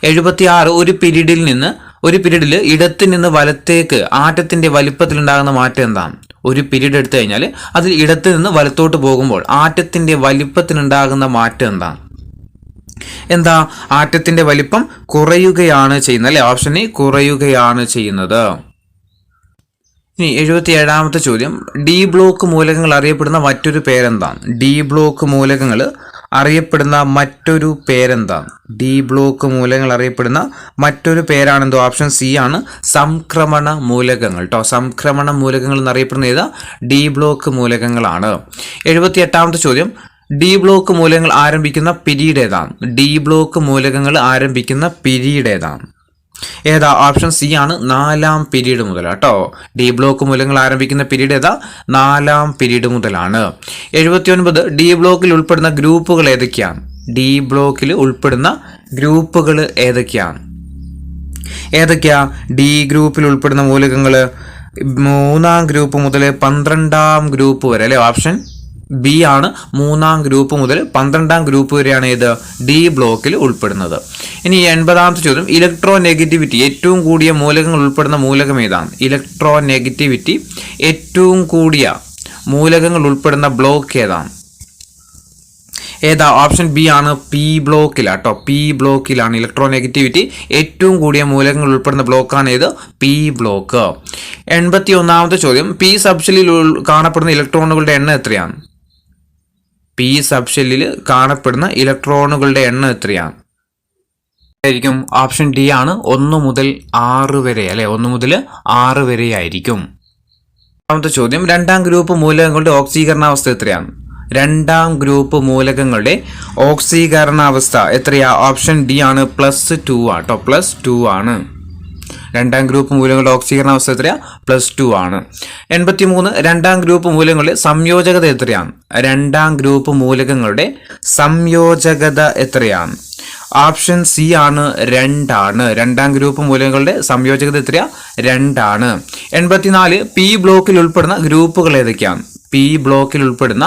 76 ഒരു പീരീഡിൽ ഇടത്ത് നിന്ന് വലത്തേക്ക് ആറ്റത്തിന്റെ വലിപ്പത്തിൽ ഉണ്ടാകുന്ന മാറ്റം എന്താണ്? ഒരു പീരീഡ് എടുത്തു കഴിഞ്ഞാൽ അതിൽ ഇടത്ത് നിന്ന് വലത്തോട്ട് പോകുമ്പോൾ ആറ്റത്തിന്റെ വലിപ്പത്തിനുണ്ടാകുന്ന മാറ്റം എന്താണ്? എന്താ? ആറ്റത്തിന്റെ വലിപ്പം കുറയുകയാണ് ചെയ്യുന്നത് അല്ലെ. ഓപ്ഷൻ എ, കുറയുകയാണ് ചെയ്യുന്നത്. ഇനി 77ാമത്തെ ചോദ്യം, ഡി ബ്ലോക്ക് മൂലകങ്ങൾ അറിയപ്പെടുന്ന മറ്റൊരു പേരെന്താണ്? ഡി ബ്ലോക്ക് മൂലകങ്ങൾ അറിയപ്പെടുന്ന മറ്റൊരു പേരെന്താണ്? ഡി ബ്ലോക്ക് മൂലകങ്ങൾ അറിയപ്പെടുന്ന മറ്റൊരു പേരാണെന്തോ? ഓപ്ഷൻ സി ആണ്, സംക്രമണ മൂലകങ്ങൾ കേട്ടോ. സംക്രമണ മൂലകങ്ങൾ എന്നറിയപ്പെടുന്ന ഏതാ? D block മൂലകങ്ങളാണ്. 78ാമത്തെ ചോദ്യം, ഡി ബ്ലോക്ക് മൂലകങ്ങൾ ആരംഭിക്കുന്ന പീരീഡ് ഏതാണ്? ഡി ബ്ലോക്ക് മൂലകങ്ങൾ ആരംഭിക്കുന്ന പീരീഡ് ഏതാണ്? ഏതാ? ഓപ്ഷൻ സി ആണ്, 4ാം പീരീഡ് മുതൽ കേട്ടോ. ഡി ബ്ലോക്ക് മൂലകങ്ങൾ ആരംഭിക്കുന്ന പീരീഡ് ഏതാ? 4ാം പീരീഡ് മുതലാണ്. 79 ഡി ബ്ലോക്കിൽ ഉൾപ്പെടുന്ന ഗ്രൂപ്പുകൾ ഏതൊക്കെയാണ്? ഡി ബ്ലോക്കിൽ ഉൾപ്പെടുന്ന ഗ്രൂപ്പുകൾ ഏതൊക്കെയാണ്? ഏതൊക്കെയാ ഡി ഗ്രൂപ്പിൽ ഉൾപ്പെടുന്ന മൂലകങ്ങൾ? 3ാം ഗ്രൂപ്പ് മുതൽ 12ാം ഗ്രൂപ്പ് വരെ അല്ലെ. ഓപ്ഷൻ ബി ആണ്, 3ാം ഗ്രൂപ്പ് മുതൽ 12ാം ഗ്രൂപ്പ് വരെയാണ് ഏത്? ഡി ബ്ലോക്കിൽ ഉൾപ്പെടുന്നത്. ഇനി 80ാമത്തെ ചോദ്യം, ഇലക്ട്രോ നെഗറ്റിവിറ്റി ഏറ്റവും കൂടിയ മൂലകങ്ങൾ ഉൾപ്പെടുന്ന മൂലകം ഏതാണ്? ഇലക്ട്രോ നെഗറ്റിവിറ്റി ഏറ്റവും കൂടിയ മൂലകങ്ങൾ ഉൾപ്പെടുന്ന ബ്ലോക്ക് ഏതാണ്? ഏതാ? ഓപ്ഷൻ ബി ആണ്, പി ബ്ലോക്കിലാട്ടോ. പി ബ്ലോക്കിലാണ് ഇലക്ട്രോ നെഗറ്റിവിറ്റി ഏറ്റവും കൂടിയ മൂലകങ്ങൾ ഉൾപ്പെടുന്ന ബ്ലോക്കാണ് ഏത്? P block. 81ാമത്തെ ചോദ്യം, പി സബ്ഷെല്ലിൽ കാണപ്പെടുന്ന ഇലക്ട്രോണുകളുടെ എണ്ണം എത്രയാണ്? പി സബ്ഷെല്ലിൽ കാണപ്പെടുന്ന ഇലക്ട്രോണുകളുടെ എണ്ണം എത്രയാണ്? ആയിരിക്കും. ഓപ്ഷൻ ഡി ആണ്, 1 മുതൽ 6 വരെ അല്ലെ. 1 മുതൽ 6 വരെ ആയിരിക്കും. രണ്ടാമത്തെ ചോദ്യം, 2ാം ഗ്രൂപ്പ് മൂലകങ്ങളുടെ ഓക്സീകരണാവസ്ഥ എത്രയാണ്? 2ാം ഗ്രൂപ്പ് മൂലകങ്ങളുടെ ഓക്സീകരണാവസ്ഥ എത്രയാ? ഓപ്ഷൻ ഡി ആണ്, +2 ആട്ടോ. +2 ആണ്. 2ാം ഗ്രൂപ്പ് മൂലകങ്ങളുടെ ഓക്സീകരണാവസ്ഥ എത്രയാ? +2 ആണ്. 83 2ാം ഗ്രൂപ്പ് മൂലകങ്ങളുടെ സംയോജകത എത്രയാണ്? 2ാം ഗ്രൂപ്പ് മൂലകങ്ങളുടെ സംയോജകത എത്രയാണ്? ഓപ്ഷൻ സി ആണ്, 2 ആണ്. 2ാം ഗ്രൂപ്പ് മൂലകങ്ങളുടെ സംയോജകത എത്രയാ? 2 ആണ്. 84 പി ബ്ലോക്കിൽ ഉൾപ്പെടുന്ന ഗ്രൂപ്പുകൾ ഏതൊക്കെയാണ്? പി ബ്ലോക്കിൽ ഉൾപ്പെടുന്ന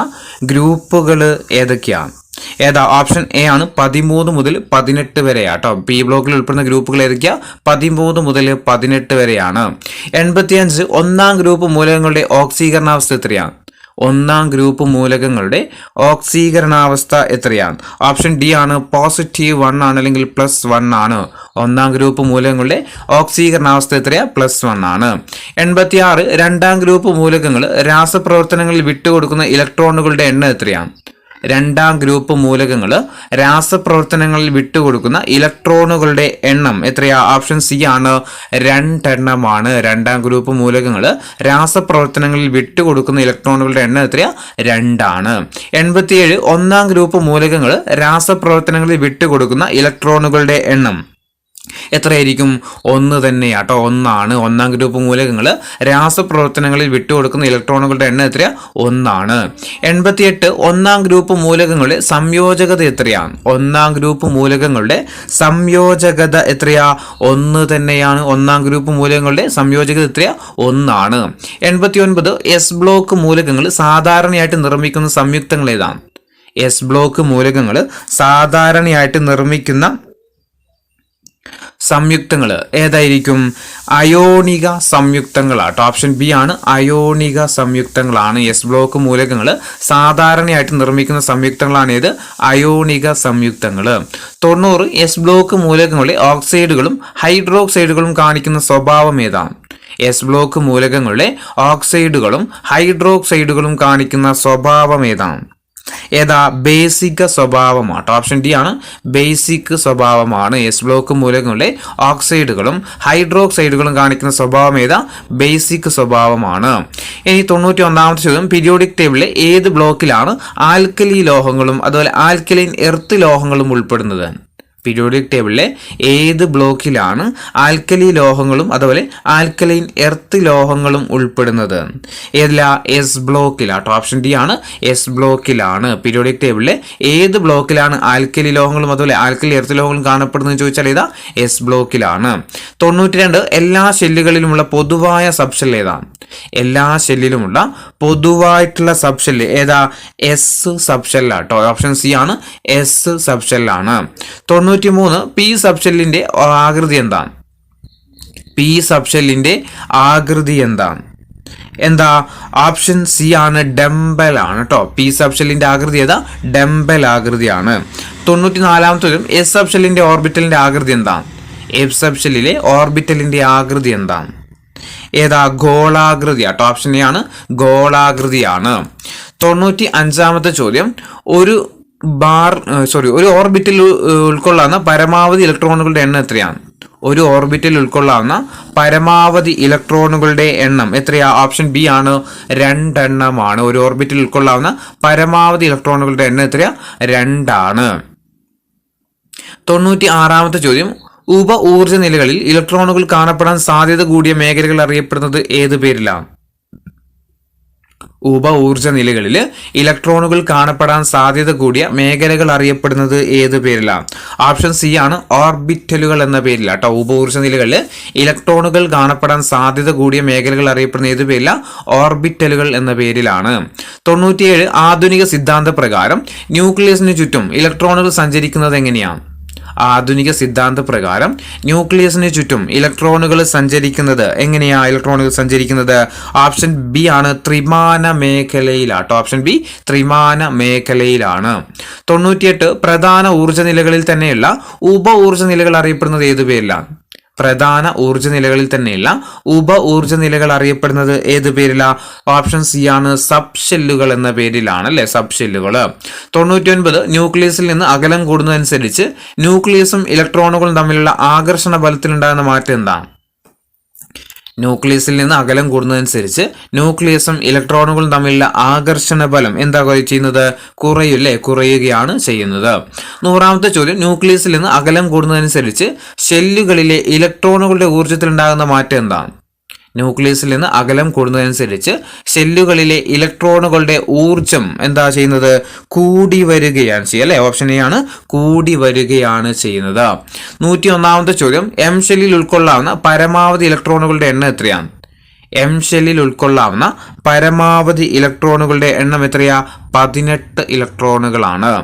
ഗ്രൂപ്പുകൾ ഏതൊക്കെയാണ്? ഏതാ? ഓപ്ഷൻ എ ആണ്, 13 മുതൽ 18 വരെയാട്ടോ. പി ബ്ലോക്കിൽ ഉൾപ്പെടുന്ന ഗ്രൂപ്പുകൾ ഏതൊക്കെയാ? 13 മുതൽ 18 വരെയാണ്. 85 1ാം ഗ്രൂപ്പ് മൂലകങ്ങളുടെ ഓക്സീകരണാവസ്ഥ എത്രയാണ്? 1ാം ഗ്രൂപ്പ് മൂലകങ്ങളുടെ ഓക്സീകരണാവസ്ഥ എത്രയാണ്? ഓപ്ഷൻ ഡി ആണ്, +1 ആണ് അല്ലെങ്കിൽ +1 ആണ്. 1ാം ഗ്രൂപ്പ് മൂലകങ്ങളുടെ ഓക്സീകരണാവസ്ഥ എത്രയാ? +1 ആണ്. 86 2ാം ഗ്രൂപ്പ് മൂലകങ്ങൾ രാസപ്രവർത്തനങ്ങളിൽ വിട്ടുകൊടുക്കുന്ന ഇലക്ട്രോണുകളുടെ എണ്ണം എത്രയാണ്? രണ്ടാം ഗ്രൂപ്പ് മൂലകങ്ങൾ രാസപ്രവർത്തനങ്ങളിൽ വിട്ടുകൊടുക്കുന്ന ഇലക്ട്രോണുകളുടെ എണ്ണം എത്രയാ? ഓപ്ഷൻ സി ആണ്, 2 എണ്ണമാണ്. രണ്ടാം ഗ്രൂപ്പ് മൂലകങ്ങൾ രാസപ്രവർത്തനങ്ങളിൽ വിട്ടുകൊടുക്കുന്ന ഇലക്ട്രോണുകളുടെ എണ്ണം എത്രയാ? 2 ആണ്. 87 ഒന്നാം ഗ്രൂപ്പ് മൂലകങ്ങൾ രാസപ്രവർത്തനങ്ങളിൽ വിട്ടുകൊടുക്കുന്ന ഇലക്ട്രോണുകളുടെ എണ്ണം എത്രയായിരിക്കും? 1 തന്നെയാട്ടോ, 1 ആണ്. ഒന്നാം ഗ്രൂപ്പ് മൂലകങ്ങൾ രാസപ്രവർത്തനങ്ങളിൽ വിട്ടുകൊടുക്കുന്ന ഇലക്ട്രോണുകളുടെ എണ്ണം എത്രയാ? 1 ആണ്. 88 ഒന്നാം ഗ്രൂപ്പ് മൂലകങ്ങളുടെ സംയോജകത എത്രയാണ്? ഒന്നാം ഗ്രൂപ്പ് മൂലകങ്ങളുടെ സംയോജകത എത്രയാ? 1 തന്നെയാണ്. ഒന്നാം ഗ്രൂപ്പ് മൂലകങ്ങളുടെ സംയോജകത എത്രയാ? 1 ആണ്. 89 എസ് ബ്ലോക്ക് മൂലകങ്ങൾ സാധാരണയായിട്ട് നിർമ്മിക്കുന്ന സംയുക്തങ്ങൾ ഏതാണ്? എസ് ബ്ലോക്ക് മൂലകങ്ങൾ സാധാരണയായിട്ട് നിർമ്മിക്കുന്ന സംയുക്തങ്ങൾ ഏതായിരിക്കും? അയോണിക സംയുക്തങ്ങളാട്ടോ. ഓപ്ഷൻ ബി ആണ്, അയോണിക സംയുക്തങ്ങളാണ്. എസ് ബ്ലോക്ക് മൂലകങ്ങൾ സാധാരണയായിട്ട് നിർമ്മിക്കുന്ന സംയുക്തങ്ങളാണ് ഏത്? അയോണിക സംയുക്തങ്ങൾ. 90 എസ് ബ്ലോക്ക് മൂലകങ്ങളുടെ ഓക്സൈഡുകളും ഹൈഡ്രോക്സൈഡുകളും കാണിക്കുന്ന സ്വഭാവം ഏതാണ്? എസ് ബ്ലോക്ക് മൂലകങ്ങളുടെ ഓക്സൈഡുകളും ഹൈഡ്രോക്സൈഡുകളും കാണിക്കുന്ന സ്വഭാവം ഏതാണ്? ഏതാ? ബേസിക് സ്വഭാവമാണ്. ഓപ്ഷൻ ഡി ആണ്, ബേസിക് സ്വഭാവമാണ്. എസ് ബ്ലോക്ക് മൂലകങ്ങളുടെ ഓക്സൈഡുകളും ഹൈഡ്രോക്സൈഡുകളും കാണിക്കുന്ന സ്വഭാവം ഏതാ? ബേസിക് സ്വഭാവമാണ്. ഇനി 91ാമത്തെ ചോദ്യം, പീരിയോഡിക് ടേബിളിലെ ഏത് ബ്ലോക്കിലാണ് ആൽക്കലി ലോഹങ്ങളും അതുപോലെ ആൽക്കലൈൻ എർത്ത് ലോഹങ്ങളും ഉൾപ്പെടുന്നത്? പീരിയോഡിക് ടേബിളിലെ ഏത് ബ്ലോക്കിലാണ് ആൽക്കലി ലോഹങ്ങളും അതുപോലെ ആൽക്കലൈൻ എർത്ത് ലോഹങ്ങളും ഉൾപ്പെടുന്നത്? ഏതിലാ? എസ് ബ്ലോക്കിലാട്ടോ. ഓപ്ഷൻ ഡി ആണ്, എസ് ബ്ലോക്കിലാണ്. പീരിയോഡിക് ടേബിളിലെ ഏത് ബ്ലോക്കിലാണ് ആൽക്കലി ലോഹങ്ങളും അതുപോലെ ആൽക്കലി എർത്ത് ലോഹങ്ങളും കാണപ്പെടുന്നത് ചോദിച്ചാൽ ഏതാ? എസ് ബ്ലോക്കിലാണ്. 92 എല്ലാ ഷെല്ലുകളിലുമുള്ള പൊതുവായ സബ്ഷെൽ ഏതാണ്? എല്ലാ ഷെല്ലിലുമുള്ള പൊതുവായിട്ടുള്ള സബ്ഷെല്ല് ഏതാ? എസ് സബ്ഷെല്ലാട്ടോ. ഓപ്ഷൻ സി ആണ്, എസ് സബ്ഷെല്ലാണ്. 93 പി സബ്ഷെല്ലിന്റെ ആകൃതി എന്താണ്? പി സബ്ഷെല്ലിന്റെ ആകൃതി എന്താണ്? എന്താ? ഓപ്ഷൻ സി ആണ്, ഡംബൽ ആണ് കേട്ടോ. പി സബ്ഷെല്ലിന്റെ ആകൃതി ഏതാ? ഡംബൽ ആകൃതിയാണ്. 94ാമത്തെ ചോദ്യം, എസ് സബ്ഷെല്ലിന്റെ ഓർബിറ്റലിന്റെ ആകൃതി എന്താണ്? എഫ് സബ്ഷെല്ലിലെ ഓർബിറ്റലിന്റെ ആകൃതി എന്താണ്? ഏതാ? ഗോളാകൃതി ആട്ടോ. ഓപ്ഷൻ എ ആണ്, ഗോളാകൃതിയാണ്. 95ാമത്തെ ചോദ്യം, ഒരു ഓർബിറ്റിൽ ഉൾക്കൊള്ളാവുന്ന പരമാവധി ഇലക്ട്രോണുകളുടെ എണ്ണം എത്രയാണ്? ഒരു ഓർബിറ്റിൽ ഉൾക്കൊള്ളാവുന്ന പരമാവധി ഇലക്ട്രോണുകളുടെ എണ്ണം എത്രയാ? ഓപ്ഷൻ ബി ആണ്, 2 എണ്ണമാണ്. ഒരു ഓർബിറ്റിൽ ഉൾക്കൊള്ളാവുന്ന പരമാവധി ഇലക്ട്രോണുകളുടെ എണ്ണം എത്രയാ? 2 ആണ്. 96ാമത്തെ ചോദ്യം, ഉപ ഊർജ നിലകളിൽ ഇലക്ട്രോണുകൾ കാണപ്പെടാൻ സാധ്യത കൂടിയ മേഖലകൾ അറിയപ്പെടുന്നത് ഏത് പേരിലാണ്? ഉപ ഊർജ നിലകളിൽ ഇലക്ട്രോണുകൾ കാണപ്പെടാൻ സാധ്യത കൂടിയ മേഖലകൾ അറിയപ്പെടുന്നത് ഏത് പേരിലാണ്? ഓപ്ഷൻ സി ആണ്, ഓർബിറ്റലുകൾ എന്ന പേരിലാണ് കേട്ടോ. ഉപ ഊർജ നിലകളിൽ ഇലക്ട്രോണുകൾ കാണപ്പെടാൻ സാധ്യത കൂടിയ മേഖലകൾ അറിയപ്പെടുന്ന ഏത് പേരിലാണ്? ഓർബിറ്റലുകൾ എന്ന പേരിലാണ്. 97 ആധുനിക സിദ്ധാന്ത പ്രകാരം ന്യൂക്ലിയസിന് ചുറ്റും ഇലക്ട്രോണുകൾ സഞ്ചരിക്കുന്നത് എങ്ങനെയാണ്? ആധുനിക സിദ്ധാന്ത പ്രകാരം ന്യൂക്ലിയസിന് ചുറ്റും ഇലക്ട്രോണുകൾ സഞ്ചരിക്കുന്നത് എങ്ങനെയാ? ഇലക്ട്രോണുകൾ സഞ്ചരിക്കുന്നത് ഓപ്ഷൻ ബി ആണ്, ത്രിമാന മേഖലയിലാട്ടോ. ഓപ്ഷൻ ബി, ത്രിമാന മേഖലയിലാണ്. 98 പ്രധാന ഊർജ നിലകളിൽ തന്നെയുള്ള ഉപ ഊർജ നിലകൾ അറിയപ്പെടുന്നത് ഏത് പേരിലാണ്? പ്രധാന ഊർജ നിലകളിൽ തന്നെയുള്ള ഉപ ഊർജ നിലകൾ അറിയപ്പെടുന്നത് ഏത് പേരിലാ? ഓപ്ഷൻ സി ആണ്, സബ്ഷെല്ലുകൾ എന്ന പേരിലാണ് അല്ലെ, സബ്ഷെല്ലുകൾ. 99 ന്യൂക്ലിയസിൽ നിന്ന് അകലം കൂടുന്നതനുസരിച്ച് ന്യൂക്ലിയസും ഇലക്ട്രോണുകളും തമ്മിലുള്ള ആകർഷണ ബലത്തിലുണ്ടാകുന്ന മാറ്റം എന്താണ്? ന്യൂക്ലിയസിൽ നിന്ന് അകലം കൂടുന്നതനുസരിച്ച് ന്യൂക്ലിയസും ഇലക്ട്രോണുകളും തമ്മിലുള്ള ആകർഷണ ബലം എന്താ ചെയ്യുന്നത്? കുറയുകയാണ് ചെയ്യുന്നത്. 100ാമത്തെ ചോദ്യം, ന്യൂക്ലിയസിൽ നിന്ന് അകലം കൂടുന്നതനുസരിച്ച് ഷെല്ലുകളിലെ ഇലക്ട്രോണുകളുടെ ഊർജ്ജത്തിലുണ്ടാകുന്ന മാറ്റം എന്താണ്? ന്യൂക്ലിയസിൽ നിന്ന് അകലം കൂടുന്നതനുസരിച്ച് ഷെല്ലുകളിലെ ഇലക്ട്രോണുകളുടെ ഊർജം എന്താ ചെയ്യുന്നത്? കൂടി വരികയാണ് ചെയ്യുക അല്ലെ. ഓപ്ഷൻ എ ആണ്, കൂടി വരികയാണ് ചെയ്യുന്നത്. 101ാമത്തെ ചോദ്യം, എം ഷെല്ലിൽ ഉൾക്കൊള്ളാവുന്ന പരമാവധി ഇലക്ട്രോണുകളുടെ എണ്ണം എത്രയാണ്? എം ഷെല്ലിൽ ഉൾക്കൊള്ളാവുന്ന പരമാവധി ഇലക്ട്രോണുകളുടെ എണ്ണം എത്രയാ? 18 ഇലക്ട്രോണുകളാണ്.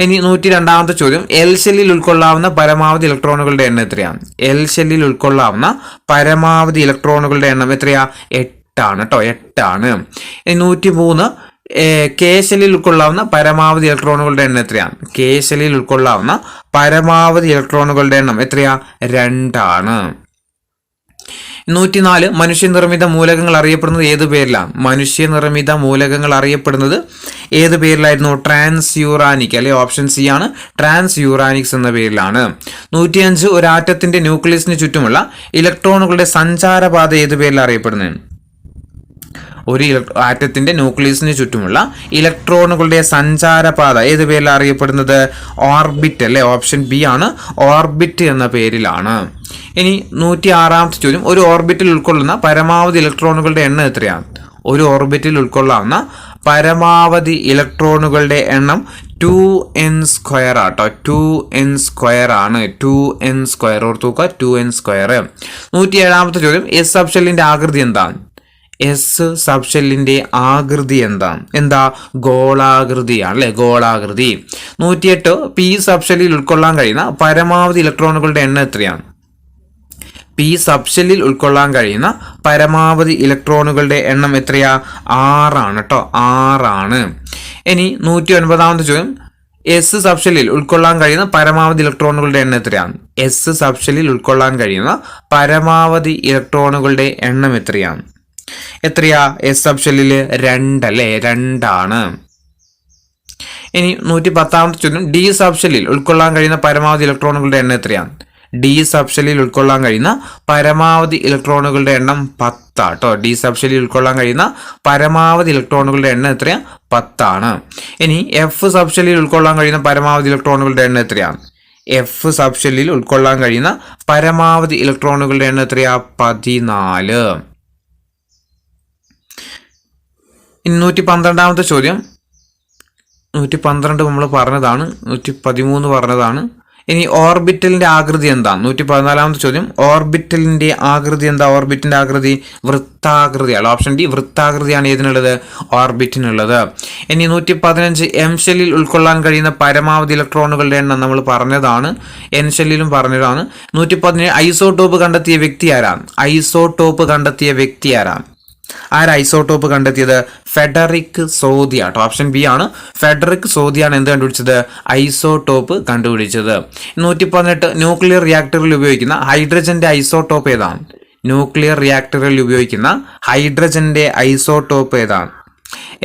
ഇനി 102ാമത്തെ ചോദ്യം, എൽ ഷെല്ലിൽ ഉൾക്കൊള്ളാവുന്ന പരമാവധി ഇലക്ട്രോണുകളുടെ എണ്ണം എത്രയാണ്? എൽ ഷെല്ലിൽ ഉൾക്കൊള്ളാവുന്ന പരമാവധി ഇലക്ട്രോണുകളുടെ എണ്ണം എത്രയാ? 8 ആണ് കേട്ടോ, 8 ആണ്. 103 കെ ഷെല്ലിൽ ഉൾക്കൊള്ളാവുന്ന പരമാവധി ഇലക്ട്രോണുകളുടെ എണ്ണം എത്രയാണ്? കെ ഷെല്ലിൽ ഉൾക്കൊള്ളാവുന്ന പരമാവധി ഇലക്ട്രോണുകളുടെ എണ്ണം എത്രയാ? 2 ആണ്. 104 മനുഷ്യനിർമ്മിത മൂലകങ്ങൾ അറിയപ്പെടുന്നത് ഏത് പേരിലാണ്? മനുഷ്യനിർമ്മിത മൂലകങ്ങൾ അറിയപ്പെടുന്നത് ഏത് പേരിലായിരുന്നു? ട്രാൻസ്യൂറാനിക് അല്ലെ, ഓപ്ഷൻ സി ആണ്, ട്രാൻസ്യൂറാനിക്സ് എന്ന പേരിലാണ്. 105 ഒരു ആറ്റത്തിന്റെ ന്യൂക്ലിയസിന് ചുറ്റുമുള്ള ഇലക്ട്രോണുകളുടെ സഞ്ചാരപാത ഏത് പേരിൽ അറിയപ്പെടുന്നത്? ഒരു ആറ്റത്തിന്റെ ന്യൂക്ലിയസിന് ചുറ്റുമുള്ള ഇലക്ട്രോണുകളുടെ സഞ്ചാരപാത ഏത് പേരിൽ അറിയപ്പെടുന്നത്? ഓർബിറ്റ് അല്ലെ, ഓപ്ഷൻ ബി ആണ്, ഓർബിറ്റ് എന്ന പേരിലാണ്. ഇനി 106ാമത്തെ ചോദ്യം, ഒരു ഓർബിറ്റിൽ ഉൾക്കൊള്ളുന്ന പരമാവധി ഇലക്ട്രോണുകളുടെ എണ്ണം എത്രയാണ്? ഒരു ഓർബിറ്റിൽ ഉൾക്കൊള്ളാവുന്ന പരമാവധി ഇലക്ട്രോണുകളുടെ എണ്ണം 2n² ആട്ടോ, 2n² ആണ്, 2n², ഓർത്തുക 2n². 107ാമത്തെ ചോദ്യം, എസ് സബ്ഷെല്ലിന്റെ ആകൃതി എന്താണ്? എസ് സബ്ഷെല്ലിന്റെ ആകൃതി എന്താ? ഗോളാകൃതിയാണ് അല്ലെ, ഗോളാകൃതി. 108 പി സബ്ഷെല്ലിൽ ഉൾക്കൊള്ളാൻ കഴിയുന്ന പരമാവധി ഇലക്ട്രോണുകളുടെ എണ്ണം എത്രയാണ്? പി സബ്ഷെല്ലിൽ ഉൾക്കൊള്ളാൻ കഴിയുന്ന പരമാവധി ഇലക്ട്രോണുകളുടെ എണ്ണം എത്രയാ? 6 ആണ് കേട്ടോ, 6 ആണ്. ഇനി 109ാമത്തെ ചോദ്യം, എസ് സബ്ഷെല്ലിൽ ഉൾക്കൊള്ളാൻ കഴിയുന്ന പരമാവധി ഇലക്ട്രോണുകളുടെ എണ്ണം എത്രയാണ്? എസ് സബ്ഷെല്ലിൽ ഉൾക്കൊള്ളാൻ കഴിയുന്ന പരമാവധി ഇലക്ട്രോണുകളുടെ എണ്ണം എത്രയാണ്? എസ് സബ്ഷെല്ലിൽ 2 അല്ലെ, 2 ആണ്. ഇനി 110ാമത്തെ ചോദ്യം, ഡി സബ്ഷെല്ലിൽ ഉൾക്കൊള്ളാൻ കഴിയുന്ന പരമാവധി ഇലക്ട്രോണുകളുടെ എണ്ണം എത്രയാണ്? ഡി സബ്ഷെല്ലിൽ ഉൾക്കൊള്ളാൻ കഴിയുന്ന പരമാവധി ഇലക്ട്രോണുകളുടെ എണ്ണം 10 ആട്ടോ. ഡി സബ്ഷെല്ലിൽ ഉൾക്കൊള്ളാൻ കഴിയുന്ന പരമാവധി ഇലക്ട്രോണുകളുടെ എണ്ണം എത്രയാ? 10 ആണ്. ഇനി എഫ് സബ്ഷെല്ലിൽ ഉൾക്കൊള്ളാൻ കഴിയുന്ന പരമാവധി ഇലക്ട്രോണുകളുടെ എണ്ണം എത്രയാണ്? എഫ് സബ്ഷെല്ലിൽ ഉൾക്കൊള്ളാൻ കഴിയുന്ന പരമാവധി ഇലക്ട്രോണുകളുടെ എണ്ണം എത്രയാ? 14. 112ാമത്തെ ചോദ്യം, 112 നമ്മൾ പറഞ്ഞതാണ്, 113 പറഞ്ഞതാണ്. ഇനി ഓർബിറ്റലിന്റെ ആകൃതി എന്താണ്? 114ാമത്തെ ചോദ്യം, ഓർബിറ്റലിന്റെ ആകൃതി എന്താ? ഓർബിറ്റിന്റെ ആകൃതി വൃത്താകൃതിയാണ്, ഓപ്ഷൻ ഡി, വൃത്താകൃതിയാണ് ഏതിനുള്ളത്? ഓർബിറ്റിനുള്ളത്. ഇനി 115 എം ഷെല്ലിൽ ഉൾക്കൊള്ളാൻ കഴിയുന്ന പരമാവധി ഇലക്ട്രോണുകളുടെ എണ്ണം നമ്മൾ പറഞ്ഞതാണ്, എൻ ഷെല്ലിലും പറഞ്ഞതാണ്. 117 ഐസോടോപ്പ് കണ്ടെത്തിയ വ്യക്തി ആരാണ്? ഐസോടോപ്പ് കണ്ടെത്തിയ വ്യക്തി ആരാണ്? ഐസോടോപ്പ് കണ്ടെത്തിയത്? ഫെഡറിക് സോദിയ ആട്ടോ, ഓപ്ഷൻ ബി ആണ്, ഫെഡറിക് സോദിയാണ് എന്ത് കണ്ടുപിടിച്ചത്? ഐസോടോപ്പ് കണ്ടുപിടിച്ചത്. 118 ന്യൂക്ലിയർ റിയാക്ടറിൽ ഉപയോഗിക്കുന്ന ഹൈഡ്രജന്റെ ഐസോടോപ്പ് ഏതാണ്? ന്യൂക്ലിയർ റിയാക്ടറിൽ ഉപയോഗിക്കുന്ന ഹൈഡ്രജന്റെ ഐസോടോപ്പ്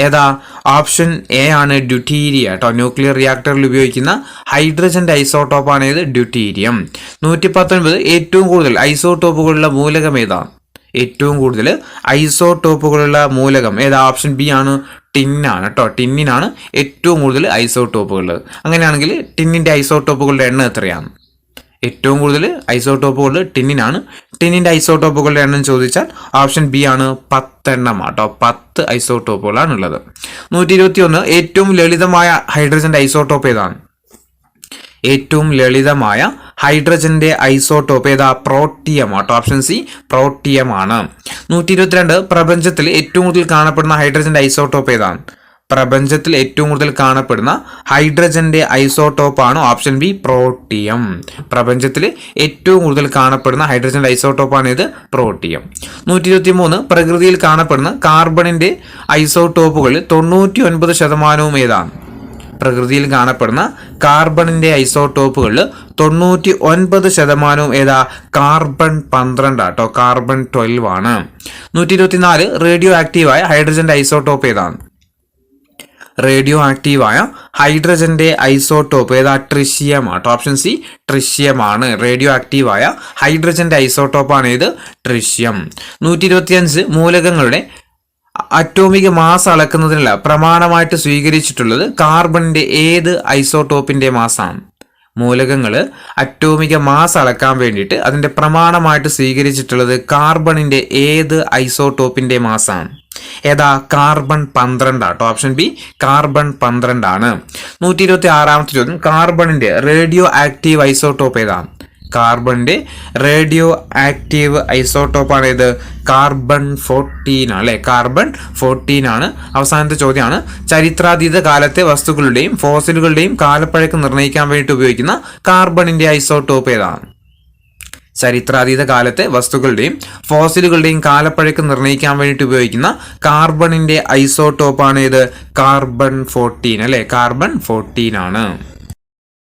ഏതാ? ഓപ്ഷൻ എ ആണ്, ഡ്യൂട്ടീരിയം കേട്ടോ. ന്യൂക്ലിയർ റിയാക്ടറിൽ ഉപയോഗിക്കുന്ന ഹൈഡ്രജന്റെ ഐസോടോപ്പാണ് ഏത്? ഡ്യൂട്ടീരിയം. 119 ഏറ്റവും കൂടുതൽ ഐസോടോപ്പുകളുള്ള മൂലകം ഏതാണ്? ഏറ്റവും കൂടുതൽ ഐസോടോപ്പുകളുള്ള മൂലകം ഏതാ? ഓപ്ഷൻ ബി ആണ്, ടിന്നാണ് കേട്ടോ. ടിന്നിനാണ് ഏറ്റവും കൂടുതൽ ഐസോടോപ്പുകൾ. അങ്ങനെയാണെങ്കിൽ ടിന്നിന്റെ ഐസോടോപ്പുകളുടെ എണ്ണം എത്രയാണ്? ഏറ്റവും കൂടുതൽ ഐസോടോപ്പുകൾ ടിന്നിനാണ്. ടിന്നിന്റെ ഐസോടോപ്പുകളുടെ എണ്ണം ചോദിച്ചാൽ ഓപ്ഷൻ ബി ആണ്, 10 എണ്ണം ആട്ടോ, 10 ഐസോടോപ്പുകളാണ് ഉള്ളത്. 121 ഏറ്റവും ലളിതമായ ഹൈഡ്രജന്റെ ഐസോടോപ്പ് ഏതാണ്? ഏറ്റവും ലളിതമായ ഹൈഡ്രജന്റെ ഐസോടോപ്പ് ഏതാ? പ്രോട്ടിയം ആട്ടോ, ഓപ്ഷൻ സി, പ്രോട്ടിയം ആണ്. 122 പ്രപഞ്ചത്തിൽ ഏറ്റവും കൂടുതൽ കാണപ്പെടുന്ന ഹൈഡ്രജന്റെ ഐസോടോപ്പ് ഏതാണ്? പ്രപഞ്ചത്തിൽ ഏറ്റവും കൂടുതൽ കാണപ്പെടുന്ന ഹൈഡ്രജന്റെ ഐസോടോപ്പ് ആണ് ഓപ്ഷൻ ബി, പ്രോട്ടിയം. പ്രപഞ്ചത്തിൽ ഏറ്റവും കൂടുതൽ കാണപ്പെടുന്ന ഹൈഡ്രജന്റെ ഐസോടോപ്പ് ആണ് ഇത്? പ്രോട്ടിയം. 123 പ്രകൃതിയിൽ കാണപ്പെടുന്ന കാർബണിന്റെ ഐസോടോപ്പുകളിൽ 99% ഏതാണ്? പ്രകൃതിയിൽ കാണപ്പെടുന്ന കാർബണിന്റെ ഐസോടോപ്പുകളിൽ 99% ഏതാ? കാർബൺ 12 ആട്ടോ, കാർബൺ 12 ആണ്. 124 റേഡിയോ ആക്റ്റീവായ ഹൈഡ്രജന്റെ ഐസോടോപ്പ് ഏതാണ്? റേഡിയോ ആക്റ്റീവായ ഹൈഡ്രജന്റെ ഐസോടോപ്പ് ഏതാ? ട്രിഷ്യം ആട്ടോ, ഓപ്ഷൻ സി, ട്രിഷ്യം ആണ്. റേഡിയോ ആക്റ്റീവായ ഹൈഡ്രജന്റെ ഐസോടോപ്പാണ് ഏത്? ട്രിഷ്യം. 125 മൂലകങ്ങളുടെ അറ്റോമിക മാസ് അളക്കുന്നതിനുള്ള പ്രമാണമായിട്ട് സ്വീകരിച്ചിട്ടുള്ളത് കാർബണിന്റെ ഏത് ഐസോടോപ്പിന്റെ മാസാണ്? മൂലകങ്ങൾ അറ്റോമിക മാസ് അളക്കാൻ വേണ്ടിയിട്ട് അതിന്റെ പ്രമാണമായിട്ട് സ്വീകരിച്ചിട്ടുള്ളത് കാർബണിന്റെ ഏത് ഐസോടോപ്പിന്റെ മാസാണ്? ഏതാ? കാർബൺ 12 ആട്ടോ, ഓപ്ഷൻ ബി, കാർബൺ 12 ആണ്. 126ാമത്തെ ചോദ്യം, കാർബണിന്റെ റേഡിയോ ആക്റ്റീവ് ഐസോടോപ്പ് ഏതാണ്? കാർബണിന്റെ റേഡിയോ ആക്റ്റീവ് ഐസോടോപ്പാണ് ഇത്? കാർബൺ 14 ആണ് അല്ലെ, കാർബൺ 14 ആണ്. അവസാനത്തെ ചോദ്യമാണ്, ചരിത്രാതീത കാലത്തെ വസ്തുക്കളുടെയും ഫോസിലുകളുടെയും കാലപ്പഴക്കം നിർണ്ണയിക്കാൻ വേണ്ടിയിട്ട് ഉപയോഗിക്കുന്ന കാർബണിന്റെ ഐസോടോപ്പ് ഏതാണ്? ചരിത്രാതീത കാലത്തെ വസ്തുക്കളുടെയും ഫോസിലുകളുടെയും കാലപ്പഴക്കം നിർണ്ണയിക്കാൻ വേണ്ടിയിട്ട് ഉപയോഗിക്കുന്ന കാർബണിന്റെ ഐസോടോപ്പാണ് ഇത്? കാർബൺ 14 അല്ലെ, കാർബൺ 14 ആണ്.